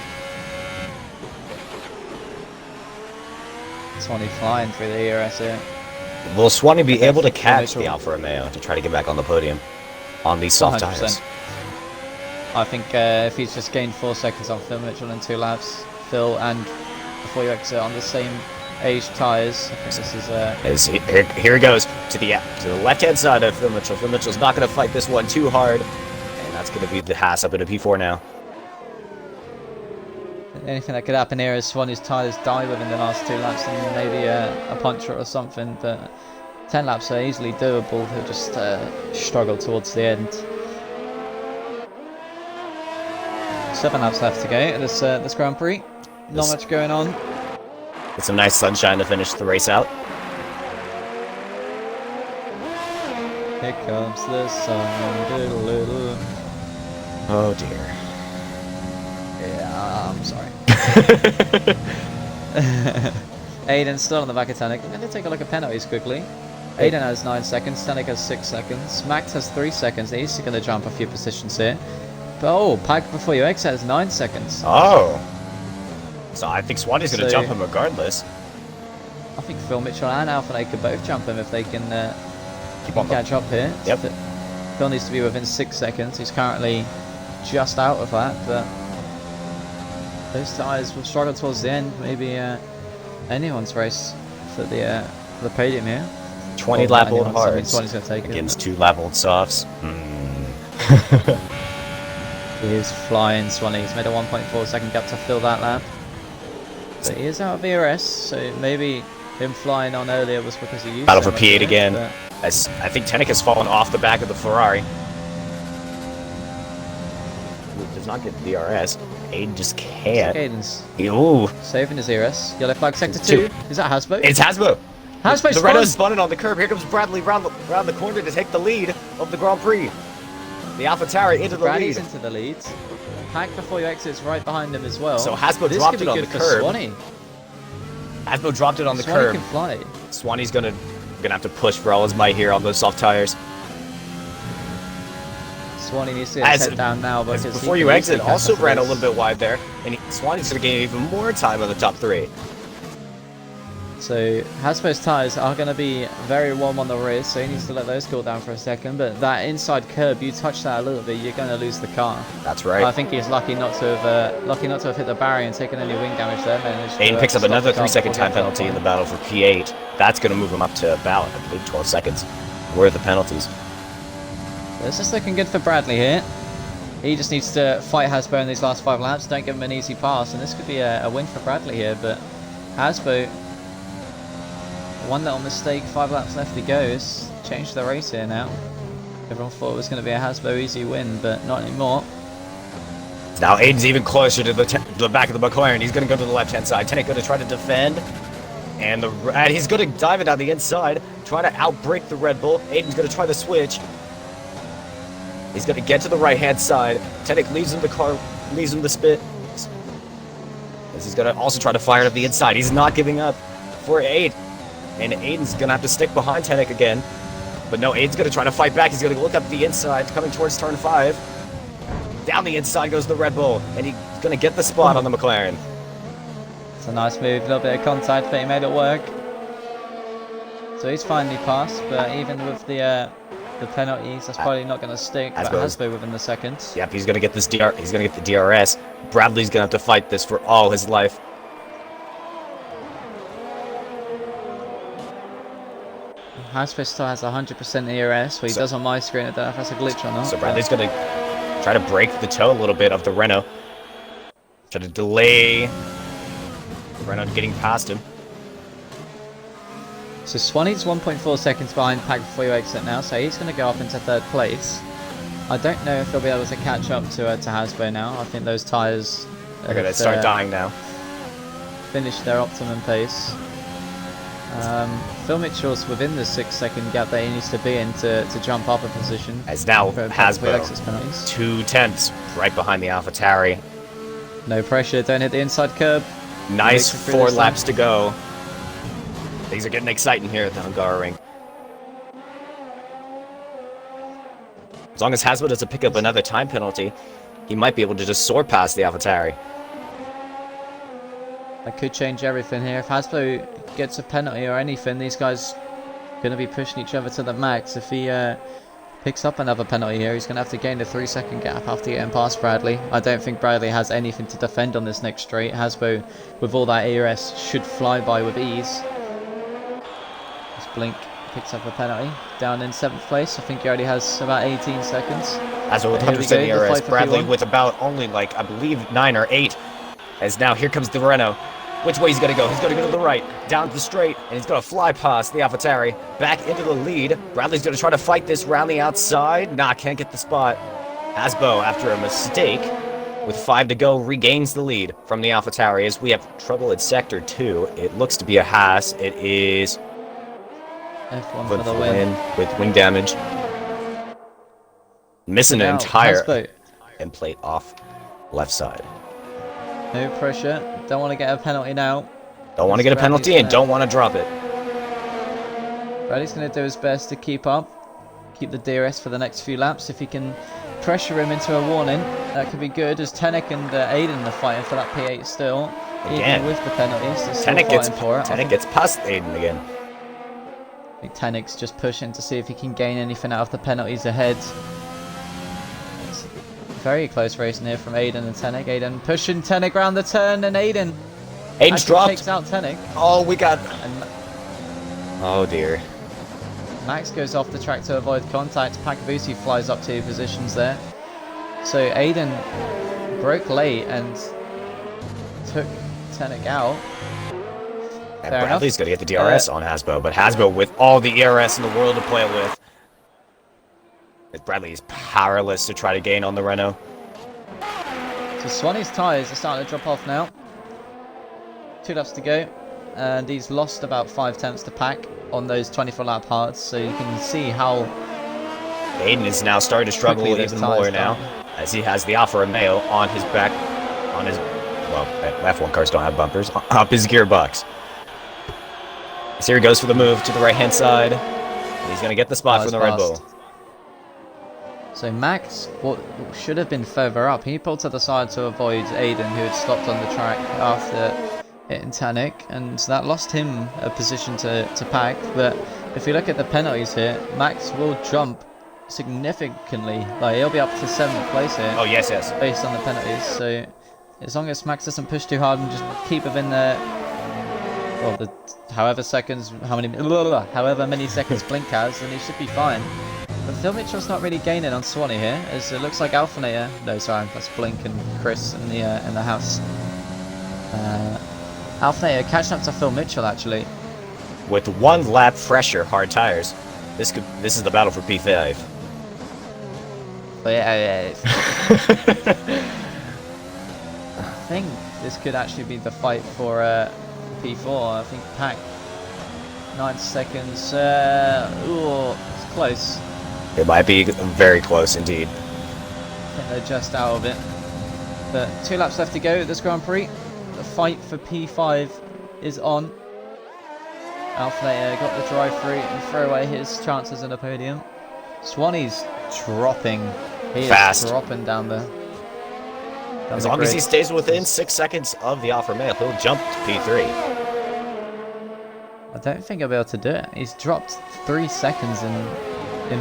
Swanee flying through the ERS here. Will Swanee be able to catch the Alfa Romeo to try to get back on the podium on these soft 100%. tires? I think if he's just gained 4 seconds on Phil Mitchell in 2 laps, Phil and before you exit on the same age tyres, I think this is here he goes to the left-hand side of Phil Mitchell. Phil Mitchell's not going to fight this one too hard, and that's going to be the Haas up into P4 now. Anything that could happen here is Swanee's tyres die within the last 2 laps and maybe a puncture or something, but 10 laps are easily doable. He'll just struggle towards the end. 7 laps left to go at this Grand Prix. Not much going on. With some nice sunshine to finish the race out. Here comes the sun. Diddle-diddle. Oh dear. Yeah, I'm sorry. Aiden's still on the back of Tenek. I'm going to take a look at penalties quickly. Aiden has 9 seconds, Tenek has 6 seconds. Max has 3 seconds. He's going to jump a few positions here. But oh, Pack before you exit has 9 seconds. Oh. So I think Swanee's going to jump him regardless. I think Phil Mitchell and Alpha could both jump him if they can catch up here. Yep. Phil needs to be within 6 seconds. He's currently just out of that, but those tyres will struggle towards the end. Maybe anyone's race for the podium here. 20 lap old hards against 2 lap old softs. He is flying, Swanee. He's made a 1.4 second gap to fill that lap. But he is out of ERS, so maybe him flying on earlier was because he used Battle so for much P8 ERS, again. but As I think Tenek has fallen off the back of the Ferrari. Does not get the DRS. Aiden just can't. Aiden's Ooh. saving his ERS. Yellow flag sector 2. Is that Hasbo? It's Hasbo. Hasbo The Renault's spun it on the curb. Here comes Bradley round the corner to take the lead of the Grand Prix. The AlphaTauri into the Bradley's lead. into the lead. Pack before you exit is right behind him as well. So Hasbo this dropped could it be on good the for curb. Swanee. Hasbo dropped it on the Swanee curb. can fly. Swanee's gonna have to push for all his might here on those soft tires. Swanee needs to get his head down now because before you exit, also ran a little bit wide there, and Swanee's gonna gain even more time on the top 3. So Hasbo's tyres are going to be very warm on the rear, so he needs to let those cool down for a second. But that inside curb, you touch that a little bit, you're going to lose the car. That's right. I think he's lucky not to have hit the barrier and taken any wing damage there. Aiden picks up another 3-second time penalty in the battle for P8. That's going to move him up to about, I believe, 12 seconds worth of penalties. This is looking good for Bradley here. He just needs to fight Hasbo in these last 5 laps. Don't give him an easy pass, and this could be a win for Bradley here. But Hasbo, one little mistake, 5 laps left to go. It's changed the race here now. Everyone thought it was going to be a Hasbo easy win, but not anymore. Now Aiden's even closer to the back of the McLaren. He's going to go to the left-hand side. Tenek going to try to defend. And he's going to dive it down the inside, try to outbrake the Red Bull. Aiden's going to try the switch. He's going to get to the right-hand side. Tenek leaves him the car, leaves him the spit. As he's going to also try to fire it up the inside. He's not giving up for Aiden. And Aiden's going to have to stick behind Tenek again. But no, Aiden's going to try to fight back. He's going to look up the inside, coming towards turn 5. Down the inside goes the Red Bull. And he's going to get the spot on the McLaren. It's a nice move, a little bit of contact, but he made it work. So he's finally passed, but even with the penalties, that's probably not going to stick. But Hasbo within the seconds. Yep, he's going to get this he's going to get the DRS. Bradley's going to have to fight this for all his life. Hasbo still has 100% ERS, he does on my screen. I don't know if that's a glitch or not. So Bradley's going to try to break the toe a little bit of the Renault. Try to delay the Renault getting past him. So Swanee's 1.4 seconds behind Pack before you exit now, so he's going to go up into 3rd place. I don't know if they'll be able to catch up to Hasbo now. I think those tyres are going to start dying now. Finished their optimum pace. Phil Mitchell's within the 6-second gap that he needs to be in to jump up a position. As now Hasbo 2/10 right behind the AlphaTauri. No pressure, don't hit the inside curb. Nice 4 laps to go. Things are getting exciting here at the Hungarian. As long as Hasbo doesn't pick up another time penalty, he might be able to just soar past the AlphaTauri. That could change everything here. If Hasbo gets a penalty or anything, these guys are going to be pushing each other to the max. If he picks up another penalty here, he's going to have to gain a 3-second gap after getting past Bradley. I don't think Bradley has anything to defend on this next straight. Hasbo, with all that ERS, should fly by with ease. This Blink picks up a penalty. Down in 7th place. I think he already has about 18 seconds. Hasbo with 100% ERS. Bradley with about only, like, I believe 9 or 8. As now, here comes the Renault. Which way he's going to go? He's going to go to the right, down the straight, and he's going to fly past the AlphaTauri, back into the lead. Bradley's going to try to fight this round the outside. Nah, can't get the spot. Hasbo, after a mistake, with 5 to go, regains the lead from the AlphaTauri. As we have trouble at Sector 2, it looks to be a Haas. It is F1 for the win. With wing damage. Missing an entire end plate off left side. No pressure. Don't want to get a penalty now. Don't want to get a penalty and don't want to drop it. Bradley's going to do his best to keep up. Keep the DRS for the next few laps. If he can pressure him into a warning, that could be good. As Tenek and Aiden are fighting for that P8 still. Again. Even with the penalties, they're still fighting for it. Tenek gets past Aiden again. I think Tenek's just pushing to see if he can gain anything out of the penalties ahead. Very close racing here from Aiden and Tenek. Aiden pushing Tenek around the turn, and Aiden's dropped. Takes out Tenek. Oh, we got. Oh dear. Max goes off the track to avoid contact. Pakabusi flies up 2 positions there. So Aiden broke late and took Tenek out. And Bradley's going to get the DRS on Hasbro, but Hasbro with all the ERS in the world to play with. Bradley is powerless to try to gain on the Renault. So Swanee's tyres are starting to drop off now. 2 laps to go. And he's lost about 5 tenths to Pack on those 24 lap hards. So you can see how... Aiden is now starting to struggle even more now, as he has the Alfa Romeo on his back, on his... Well, F1 cars don't have bumpers. Up his gearbox. So here he goes for the move to the right-hand side. And he's going to get the spot from the Red Bull. So Max, what should have been further up, he pulled to the side to avoid Aiden, who had stopped on the track after hitting Tanik, and that lost him a position to Pack. But if you look at the penalties here, Max will jump significantly. Like, he'll be up to 7th place here. Oh, yes, yes. Based on the penalties. So as long as Max doesn't push too hard and just keep within the... Well, however many seconds Blink has, then he should be fine. But Phil Mitchell's not really gaining on Swanee here, as it looks like Alpha. No, sorry, that's Blink and Chris in the house. Alpha catching up to Phil Mitchell actually. With 1 lap fresher hard tires, this is the battle for P5. But yeah. I think this could actually be the fight for P4. I think Pack 9 seconds. Ooh, it's close. It might be very close indeed. I think they're just out of it. But 2 laps left to go at this Grand Prix. The fight for P5 is on. Alfa got the drive through and throw away his chances in the podium. Swanee's dropping. He Fast. is dropping down the As long as he stays within 6 seconds of the Alfa Romeo, he'll jump to P3. I don't think I'll be able to do it. He's dropped 3 seconds in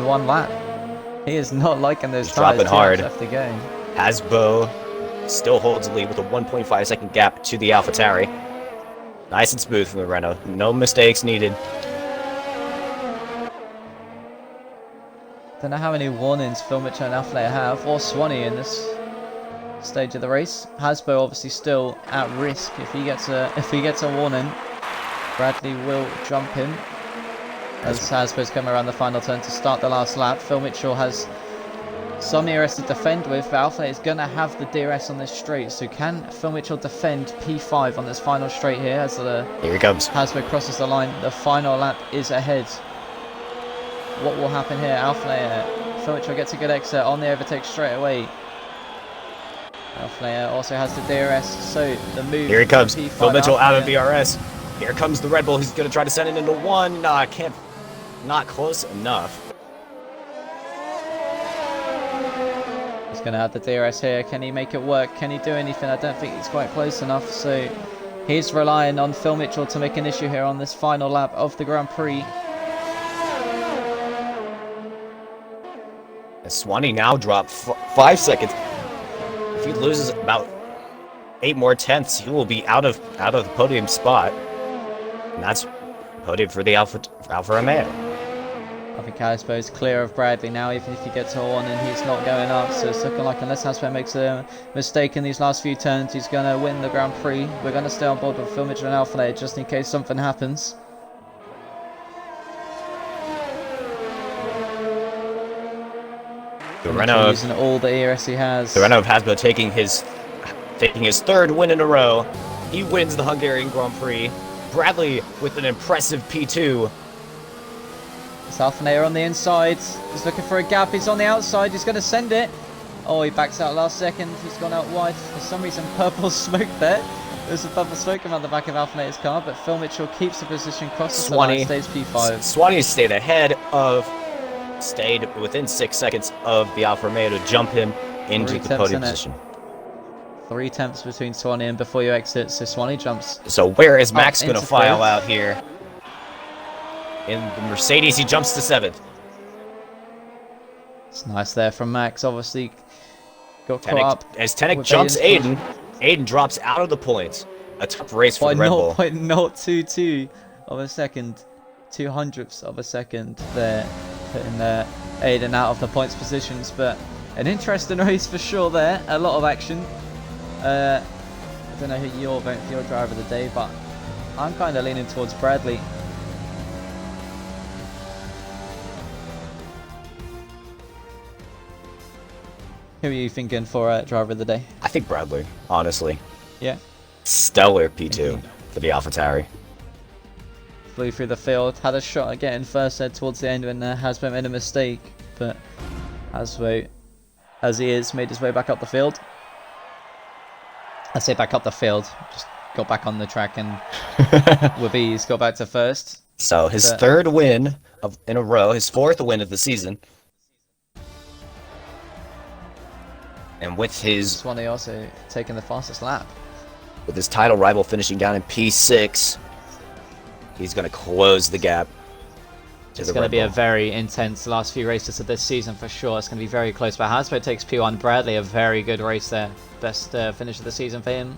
1 lap. He is not liking those tires. Dropping hard. Left to go. Hasbro still holds the lead with a 1.5 second gap to the AlphaTauri. Nice and smooth from the Renault. No mistakes needed. Don't know how many warnings Phil Mitchell and Alfa have, or Swanee in this stage of the race. Hasbro obviously still at risk. If he gets a warning, Bradley will jump him. As Hasbro's come around the final turn to start the last lap. Phil Mitchell has some ERS to defend with, but Alpha is going to have the DRS on this straight. So can Phil Mitchell defend P5 on this final straight here as here he comes. Hasbro crosses the line? The final lap is ahead. What will happen here? Alpha Phil Mitchell gets a good exit on the overtake straight away. Alpha also has the DRS, so the move. Here he comes. P5 Phil Mitchell Alpha out of DRS. Here comes the Red Bull. He's going to try to send it into 1. No, I can't. Not close enough. He's going to have the DRS here. Can he make it work? Can he do anything? I don't think he's quite close enough. So he's relying on Phil Mitchell to make an issue here on this final lap of the Grand Prix. And Swanee now dropped 5 seconds. If he loses about 8 more tenths, he will be out of the podium spot. And that's podium for the Alfa Romeo. I think Hasbro's clear of Bradley now, even if he gets a horn and he's not going up. So it's looking like unless Hasbro makes a mistake in these last few turns, he's going to win the Grand Prix. We're going to stay on board with Phil Mitchell and Alfa just in case something happens. The Renault using all the ERS he has. The Renault of Hasbro taking his 3rd win in a row. He wins the Hungarian Grand Prix. Bradley with an impressive P2. Alpha on the inside. He's looking for a gap. He's on the outside. He's going to send it. Oh, he backs out last second. He's gone out wide. For some reason, purple smoke there. There's a purple smoke around the back of Alpha car, but Phil Mitchell keeps the position, crosses the line, stays P5. Swanee stayed within 6 seconds of the Alfa Romeo to jump him into the podium position. 3 tenths between Swanee and before you exit, so Swanee jumps. So where is Max going to file out here? In the Mercedes, he jumps to 7th. It's nice there from Max, obviously got caught up. As Tenek jumps Aiden, Aiden drops out of the points. A tough race for the Red Bull. By 0.022 of a second, 200ths of a second there, putting Aiden out of the points positions. But an interesting race for sure there, a lot of action. don't know who you're voting for your driver of the day, but I'm kind of leaning towards Bradley. Who are you thinking for driver of the day? I think Bradley, honestly. Yeah. Stellar P2 for the AlphaTauri. Flew through the field, had a shot at getting first there towards the end when Hasbo made a mistake, but Hasbo, as he is, made his way back up the field. I say back up the field, just got back on the track and with ease got back to first. So his third win in a row, his fourth win of the season. And with his... Swanee also taking the fastest lap. With his title rival finishing down in P6, he's going to close the gap. It's going to be a very intense last few races of this season for sure. It's going to be very close. But Hasbo takes P1. Bradley, a very good race there. Best finish of the season for him.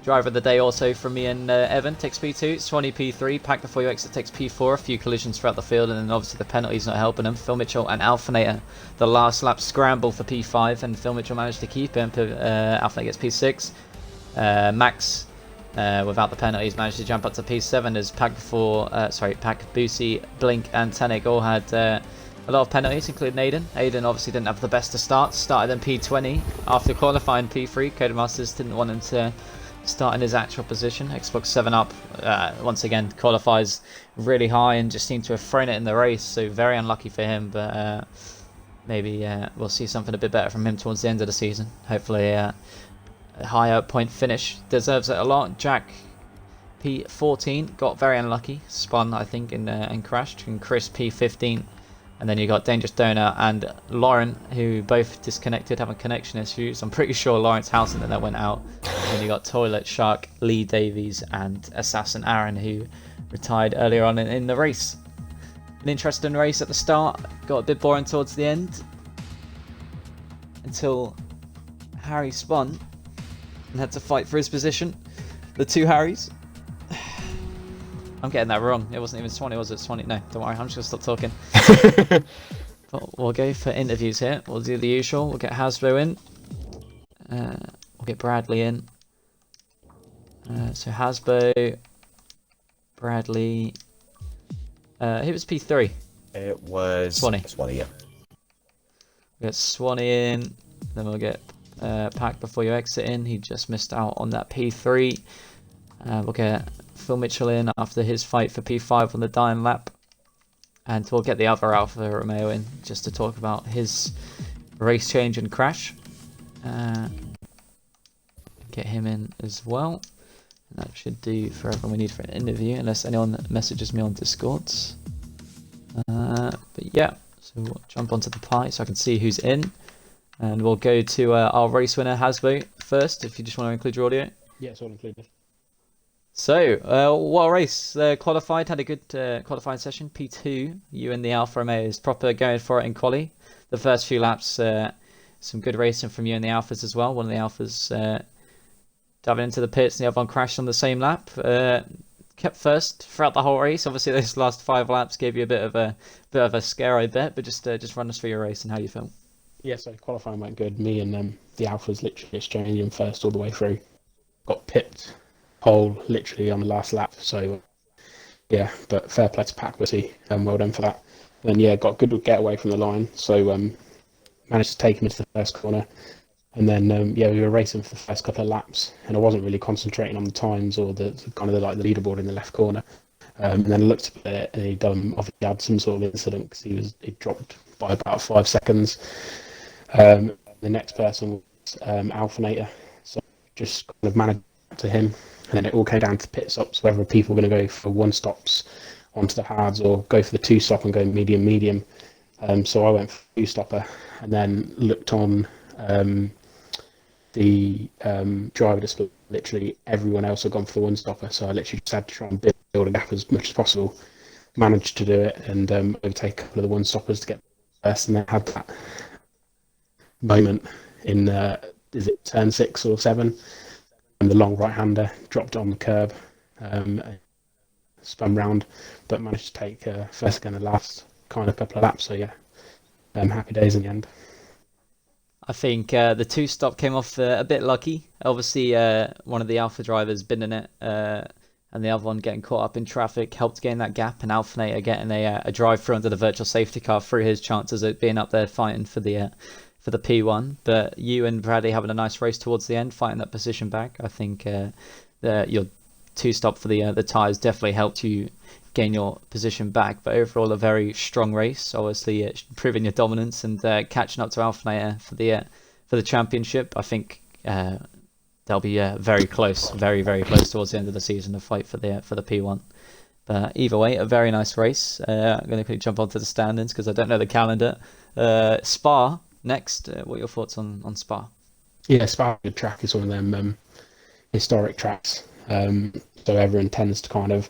Driver of the day also from me and Evan takes P2. Swanee P3. Pack before you exit takes P4. A few collisions throughout the field, and then obviously the penalties not helping him. Phil Mitchell and Alphinator, the last lap scramble for P5, and Phil Mitchell managed to keep him. Alphinator gets P6. Max, without the penalties, managed to jump up to P7 as Pack, Boosie, Blink and Tenek all had a lot of penalties, including Aiden. Aiden obviously didn't have the best of starts, started in P20 after qualifying P3. Codemasters didn't want him to start in his actual position. Xbox 7 Up, once again, qualifies really high and just seemed to have thrown it in the race, so very unlucky for him, but maybe we'll see something a bit better from him towards the end of the season. Hopefully a higher point finish. Deserves it a lot. Jack P14 got very unlucky, spun I think and crashed, and Chris P15, and then you got Dangerous Donor and Lauren, who both disconnected, having connection issues. I'm pretty sure Lawrence Housen that went out. And then you got Toilet Shark, Lee Davies and Assassin Aaron, who retired earlier on in the race. An interesting race at the start, got a bit boring towards the end until Harry spun and had to fight for his position. The two Harrys. I'm getting that wrong. It wasn't even Swanee, was it? Swanee? No, don't worry. I'm just going to stop talking. But we'll go for interviews here. We'll do the usual. We'll get Hasbo in. We'll get Bradley in. So Hasbo, Bradley. Who was P3? It was Swanee. Swanee, yeah. We'll get Swanee in. Then we'll get Pack before you exit in. He just missed out on that P3. We'll get Phil Mitchell in after his fight for P5 on the dying lap. And we'll get the other Alfa Romeo in just to talk about his race change and crash. Get him in as well. And that should do for everyone we need for an interview, unless anyone messages me on Discords. But yeah, so we'll jump onto the pie so I can see who's in. And we'll go to our race winner, Hasbo, first, if you just want to include your audio. Yeah, it's all included. So, what a race. Qualified, had a good qualifying session. P2, you and the Alfa Romeos proper going for it in quali. The first few laps, some good racing from you and the Alphas as well. One of the Alphas diving into the pits and the other one crashed on the same lap. Kept first throughout the whole race. Obviously, those last 5 laps gave you a bit of a scare, I bet. But just run us through your race and how you felt. Yeah, so qualifying went good. Me and the Alphas literally exchanging first all the way through. Got pipped pole literally on the last lap. So yeah, but fair play to Pack Bussy, well done for that. And yeah, got good get away from the line. So managed to take him into the first corner. And then yeah, we were racing for the first couple of laps, and I wasn't really concentrating on the times or the kind of the leaderboard in the left corner. And then I looked at it, and obviously had some sort of incident because he dropped by about 5 seconds. The next person was Alphinator, so just kind of managed to him, and then it all came down to pit stops, whether people were going to go for 1 stops onto the hards or go for the 2 stop and go medium. So I went for 2 stopper, and then looked on the driver display. Literally everyone else had gone for the 1 stopper, so I literally just had to try and build a gap as much as possible. Managed to do it and overtake a couple of the 1 stoppers to get first, and then had that moment in is it turn 6 or 7, and the long right-hander dropped it on the curb, spun round, but managed to take first, second and last kind of couple of laps. So yeah, happy days in the end. I think the two-stop came off a bit lucky. Obviously, one of the Alpha drivers binned it, and the other one getting caught up in traffic helped gain that gap, and Alphinator getting a drive through under the virtual safety car through his chances of being up there fighting for the P1. But you and Bradley having a nice race towards the end, fighting that position back. I think your two-stop for the tyres definitely helped you gain your position back. But overall, a very strong race. Obviously, proving your dominance and catching up to Alphinator for the championship. I think they'll be very close, very very close towards the end of the season to fight for the P1. But either way, a very nice race. I'm going to quickly jump onto the standings because I don't know the calendar. Spa next. What are your thoughts on Spa? Yeah, Spa good track is one of them historic tracks. So everyone tends to kind of,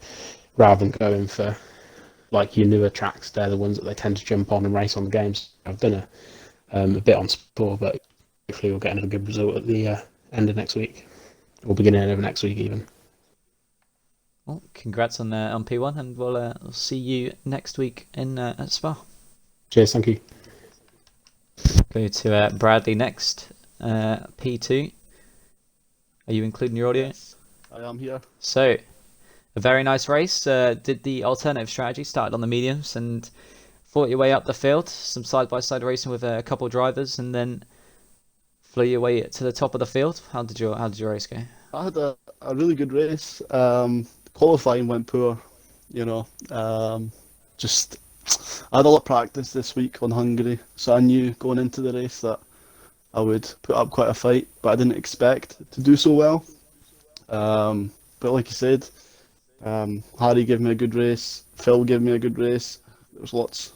rather than going for like your newer tracks, they're the ones that they tend to jump on and race on the games. I've done a bit on Spa, but hopefully we'll get another good result at the end of next week, or beginning of next week even. Well, congrats on P1, and we'll see you next week at Spa. Cheers, thank you. Go to Bradley next. P2. Are you including your audio? Yes, I am here. So, a very nice race. Did the alternative strategy, started on the mediums and fought your way up the field. Some side-by-side racing with a couple of drivers, and then flew your way to the top of the field. How did your race go? I had a really good race. Qualifying went poor, you know. Just I had a lot of practice this week on Hungary, so I knew going into the race that I would put up quite a fight, but I didn't expect to do so well. But like you said, Harry gave me a good race, Phil gave me a good race. There was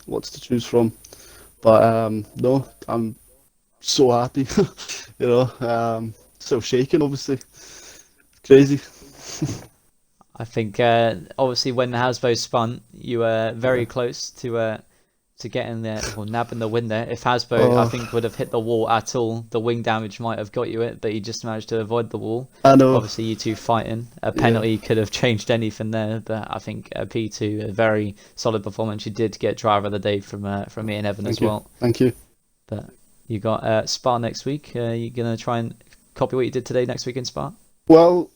lots to choose from, but no, I'm so happy. You know, still shaking, obviously. Crazy. I think obviously when Hasbo spun, you were very close to getting there or nabbing the win there. If Hasbo, I think, would have hit the wall at all, the wing damage might have got you it, but he just managed to avoid the wall. I know. Obviously, you two fighting. A penalty could have changed anything there, but I think P2, a very solid performance. You did get driver of the day from me and Evan as well. Thank you. But you got Spa next week. You gonna try and copy what you did today next week in Spa? Well,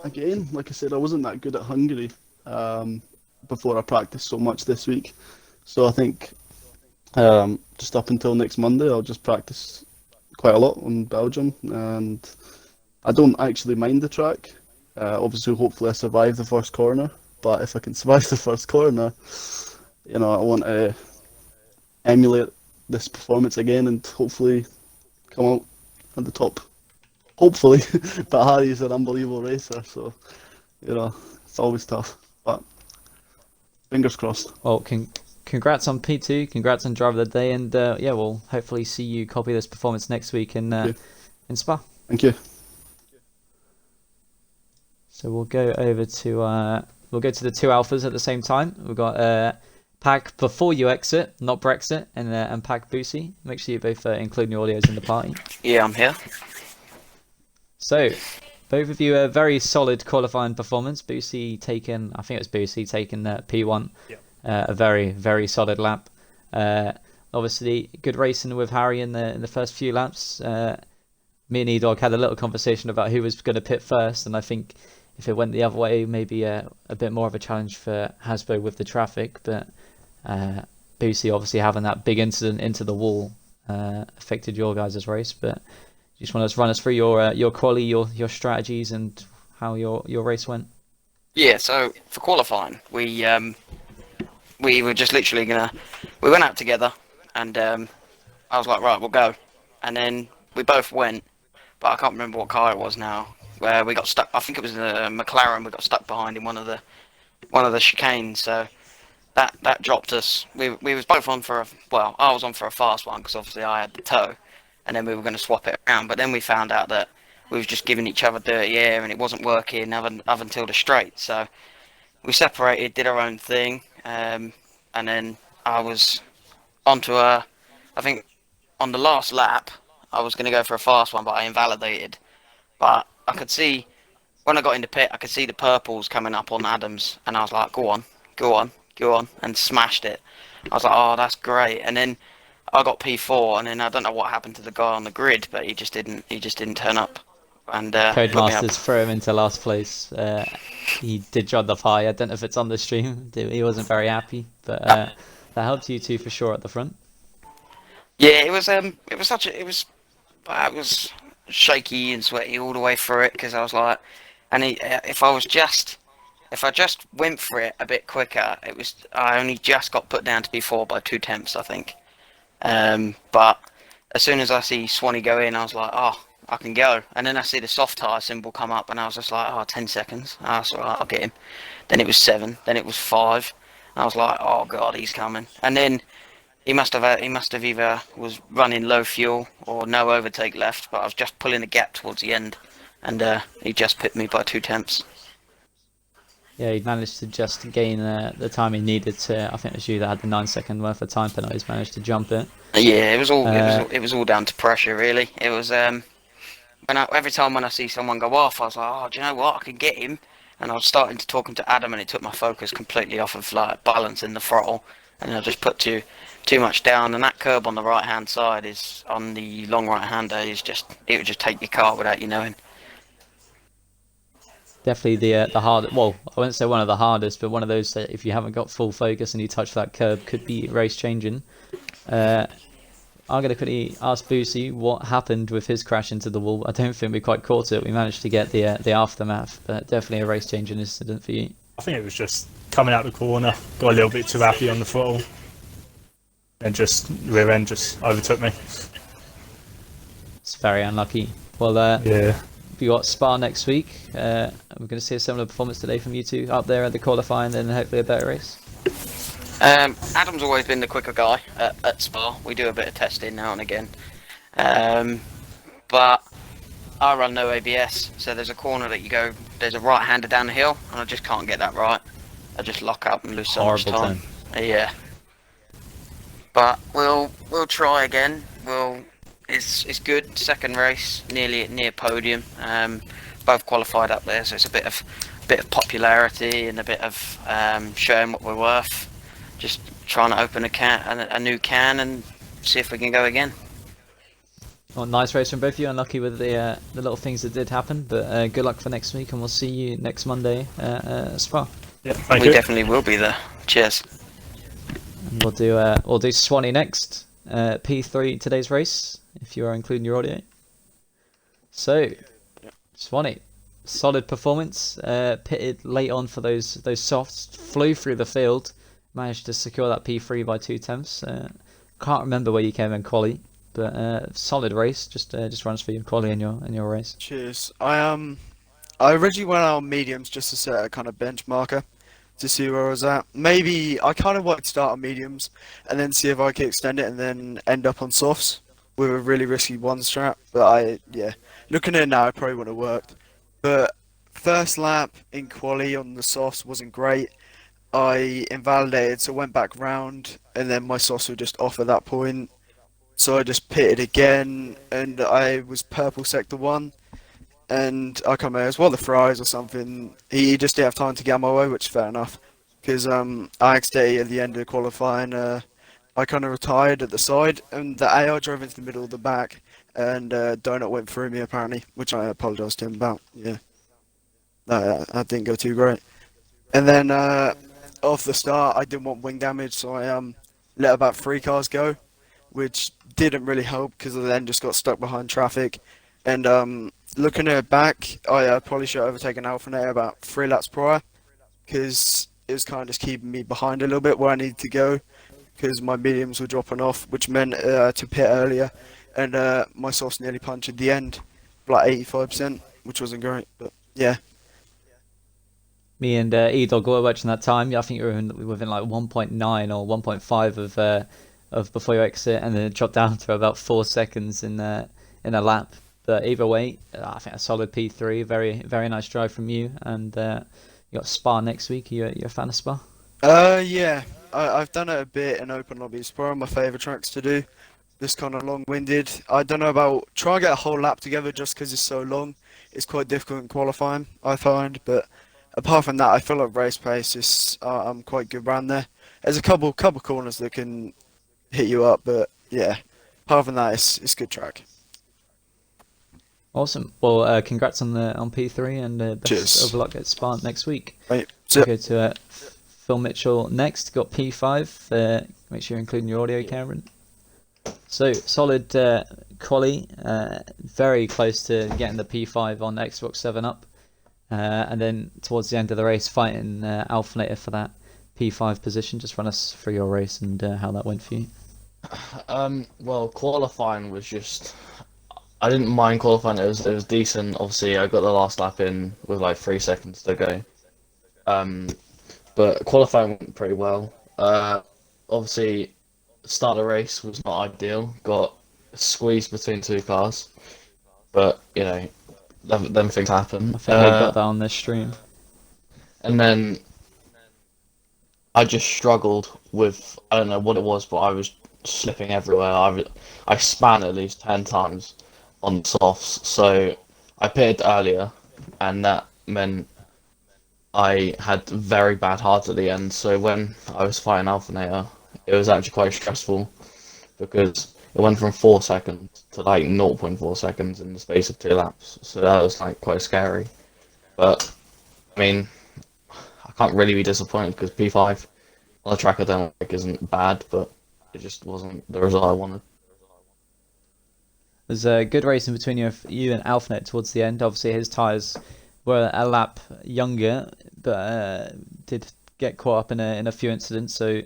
again, like I said, I wasn't that good at Hungary before I practiced so much this week. So I think just up until next Monday, I'll just practice quite a lot on Belgium. And I don't actually mind the track. Obviously, hopefully I survive the first corner. But if I can survive the first corner, you know, I want to emulate this performance again and hopefully come out at the top. Hopefully, but Harry's an unbelievable racer, so, you know, it's always tough, but fingers crossed. Well, congrats on P2, congrats on driver of the day, and yeah, we'll hopefully see you copy this performance next week in Spa. Thank you. So we'll go over to the two alphas at the same time. We've got Pack before you exit, not Brexit, and Pack Boosie. Make sure you both include your audios in the party. Yeah, I'm here. So, both of you a very solid qualifying performance. Boosie taking, I think it was Boosie taking P1, a very very solid lap. Obviously, good racing with Harry in the first few laps. Me and E-Dog had a little conversation about who was going to pit first, and I think if it went the other way, maybe a bit more of a challenge for Hasbo with the traffic. But Boosie obviously having that big incident into the wall affected your guys' race, but. You just want to run us through your quali, your strategies, and how your race went. Yeah, so for qualifying, we were just literally we went out together, and I was like, right, we'll go, and then we both went, but I can't remember what car it was now. Where we got stuck. I think it was a McLaren. We got stuck behind in one of the chicanes, so that dropped us. We was both on for I was on for a fast one because obviously I had the tow. And then we were going to swap it around, but then we found out that we was just giving each other dirty air, and it wasn't working up until the straight. So we separated, did our own thing, and then I was onto I think on the last lap, I was going to go for a fast one, but I invalidated. But I could see, when I got into pit, I could see the purples coming up on Adams, and I was like, go on, and smashed it. I was like, oh, that's great. And then I got P4, and then I don't know what happened to the guy on the grid, but he just didn't turn up, and put me up. Codemasters threw him into last place. He did jump up high. I don't know if it's on the stream. He wasn't very happy, but that helped you two for sure at the front. Yeah, it was it was shaky and sweaty all the way through it because I was like, and if I just went for it a bit quicker, I only just got put down to P4 by 2 temps, I think. But as soon as I see Swanee go in, I was like, oh, I can go. And then I see the soft tire symbol come up, and I was just like, oh, 10 seconds. I was like, I'll get him. Then it was 7. Then it was 5. I was like, oh god, he's coming. And then he must have either was running low fuel or no overtake left, but I was just pulling a gap towards the end, and he just pipped me by 2 temps. Yeah, he managed to just gain the time he needed to. I think it was you that had the 9-second worth of time penalties. Managed to jump it. Yeah, it was all down to pressure, really. It was every time when I see someone go off, I was like, oh, do you know what? I can get him. And I was starting to talking to Adam, and it took my focus completely off of like balancing the throttle, and I just put too much down. And that curb on the right hand side is on the long right hander it would just take your car without you knowing. Definitely the hard. Well, I wouldn't say one of the hardest, but one of those that if you haven't got full focus and you touch that curb, could be race changing. I'm going to quickly ask Boosie what happened with his crash into the wall. I don't think we quite caught it. We managed to get the aftermath, but definitely a race changing incident for you. I think it was just coming out the corner, got a little bit too happy on the throttle, and just rear end just overtook me. It's very unlucky. Well, yeah. We got Spa next week. We're going to see a similar performance today from you two up there at the qualifying, and then hopefully a better race. Adam's always been the quicker guy at Spa. We do a bit of testing now and again, but I run no ABS, so there's a corner that you go. There's a right-hander down the hill, and I just can't get that right. I just lock up and lose so much time. Yeah, but we'll try again. It's good. Second race, near podium. Both qualified up there, so it's a bit of popularity and a bit of showing what we're worth. Just trying to open a new can and see if we can go again. Well, nice race from both of you. Unlucky with the little things that did happen, but good luck for next week, and we'll see you next Monday at Spa. Yeah, thank you. We definitely will be there. Cheers. And we'll do Swanee next. P3 today's race, if you are including your audio. So, Swanee, solid performance. Pitted late on for those softs, flew through the field. Managed to secure that P3 by 2 temps. Can't remember where you came in quali, but solid race. Just runs for your quali in your race. Cheers. I originally went out on mediums just to set a kind of benchmarker to see where I was at. Maybe I kind of wanted to start on mediums and then see if I could extend it and then end up on softs with a really risky one strap. But looking at it now, it probably wouldn't have worked. But first lap in quali on the softs wasn't great. I invalidated, so went back round, and then my softs were just off at that point. So I just pitted again, and I was purple sector 1, and I can't remember, it was one of the fries or something. He just didn't have time to get my way, which is fair enough, because I accidentally at the end of qualifying, I kind of retired at the side, and the AI drove into the middle of the back, and Donut went through me apparently, which I apologised to him about. Yeah, that didn't go too great. And then off the start, I didn't want wing damage, so I let about 3 cars go, which didn't really help because I then just got stuck behind traffic. And looking at it back, I probably should have overtaken Alpha about 3 laps prior, because it was kind of just keeping me behind a little bit where I needed to go, because my mediums were dropping off, which meant to pit earlier, and my softs nearly punched at the end, like 85%, which wasn't great, but yeah. Me and E-Dog were watching that time. I think you were within like 1.9 or 1.5 of before you exit, and then it dropped down to about 4 seconds in a lap. But either way, I think a solid P3. Very very nice drive from you. And you got Spa next week. You're a fan of Spa? Yeah. I've done it a bit in open lobby. It's probably my favourite tracks to do. This kind of long-winded. I don't know about try and get a whole lap together just because it's so long. It's quite difficult in qualifying, I find, but. Apart from that, I feel like race pace is I'm quite good around there. There's a couple corners that can hit you up, but yeah. Apart from that, it's good track. Awesome. Well, congrats on P3 and best Cheers. of luck at Spa next week. Right. We'll go to Phil Mitchell next. Got P5. Make sure you're including your audio, Cameron. So solid quali, very close to getting the P5 on Xbox 7 up, and then towards the end of the race, fighting Alphinator for that P5 position. Just run us through your race and how that went for you. Well, qualifying was just. I didn't mind qualifying. It was decent. Obviously, I got the last lap in with like 3 seconds to go. But qualifying went pretty well. Obviously, start of the race was not ideal. Got squeezed between 2 cars, but you know, them things happen. I think I got that on this stream. And then I just struggled with, I don't know what it was, but I was slipping everywhere. I span at least 10 times on the softs, so I pitted earlier, and that meant I had very bad hards at the end. So when I was fighting Alphinator, it was actually quite stressful because it went from 4 seconds to like 0.4 seconds in the space of 2 laps. So that was like quite scary. But I mean, I can't really be disappointed because P5 on the track I don't like isn't bad, but it just wasn't the result I wanted. There's a good racing between you and Alphanet towards the end. Obviously, his tyres were a lap younger, but did get caught up in a few incidents. So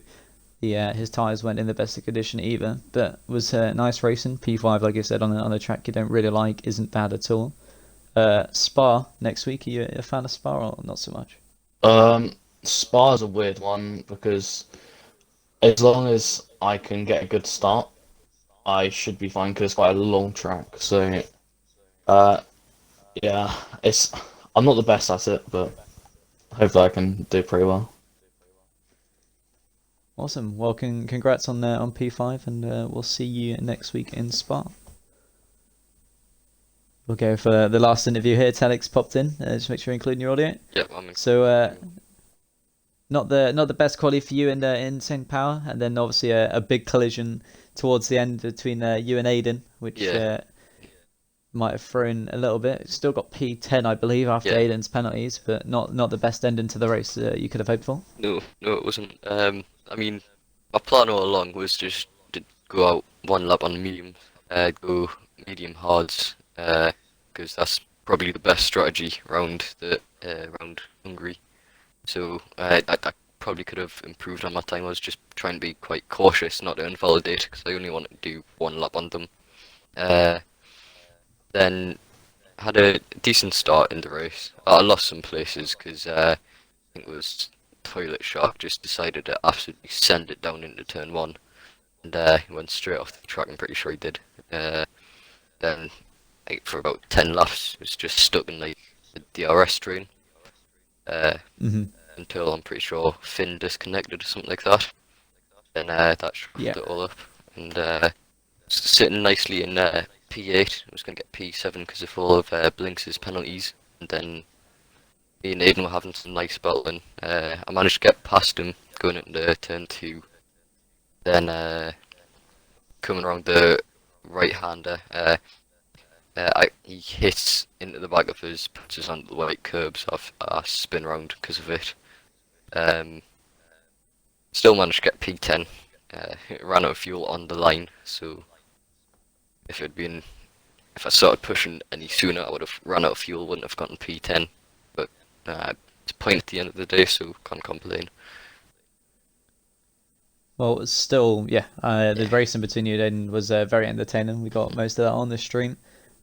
his tyres weren't in the best of condition either. But was nice racing. P5, like I said, on a track you don't really like, isn't bad at all. Spa next week. Are you a fan of Spa or not so much? Spa's a weird one because as long as I can get a good start, I should be fine because it's quite a long track. So, yeah, I'm not the best at it, but hopefully I can do pretty well. Awesome. Well, congrats on P5, and we'll see you next week in Spa. We'll go for the last interview here. Telex popped in. Just make sure you're including your audio. Yep, I'm in. So, not the best quality for you in Insane Power, and then obviously a big collision towards the end between you and Aiden, which might have thrown a little bit. Still got P10, I believe, after Aiden's penalties, but not the best ending to the race you could have hoped for. No, it wasn't. I mean, my plan all along was just to go out 1 lap on medium, go medium hards, because that's probably the best strategy around Hungary. So I probably could have improved on my time. I was just trying to be quite cautious, not to invalidate, because I only wanted to do 1 lap on them. Then had a decent start in the race. I lost some places because I think it was Toilet Shark just decided to absolutely send it down into turn 1, and he went straight off the track. I'm pretty sure he did. Then like, for about 10 laps, it was just stuck in like the DRS train. Until I'm pretty sure Finn disconnected or something like that. Then that shrunk it all up. And sitting nicely in P8. I was going to get P7 because of all of Blinks' penalties. And then me and Aiden were having some nice battling. I managed to get past him going into turn 2. Then coming around the right-hander, he hits into the back of his, puts us onto the white curb, so I spin round because of it. Still managed to get P10. It ran out of fuel on the line, so if I started pushing any sooner, I would have run out of fuel, wouldn't have gotten P10. But it's a point at the end of the day, so can't complain. Well, still, the racing between you and Aiden was very entertaining. We got most of that on the stream.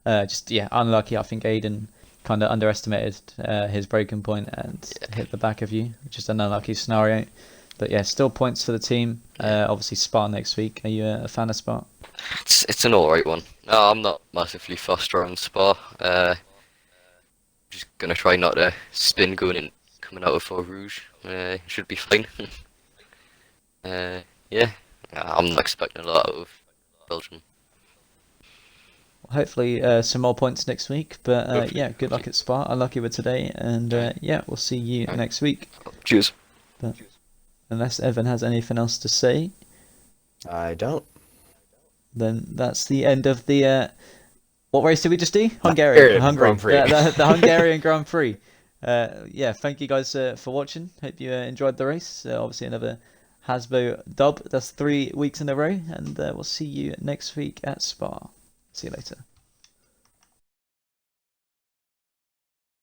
Unlucky. I think Aiden kind of underestimated his breaking point and hit the back of you, which is an unlucky scenario. But yeah, still points for the team. Obviously, Spa next week. Are you a fan of Spa? It's an alright one. No, I'm not massively fussed around Spa. Just gonna try not to spin coming out of Fort Rouge. Should be fine. I'm not expecting a lot out of Belgium. Hopefully some more points next week, but good luck at Spa. Unlucky with today, and we'll see you next week. Cheers. But unless Evan has anything else to say, I don't. then that's the end of the. What race did we just do? Hungarian Hungary. Grand Prix. The Hungarian Grand Prix. Yeah, thank you guys for watching. Hope you enjoyed the race. Obviously, another Hasbro dub. That's 3 weeks in a row, and we'll see you next week at Spa. See you later.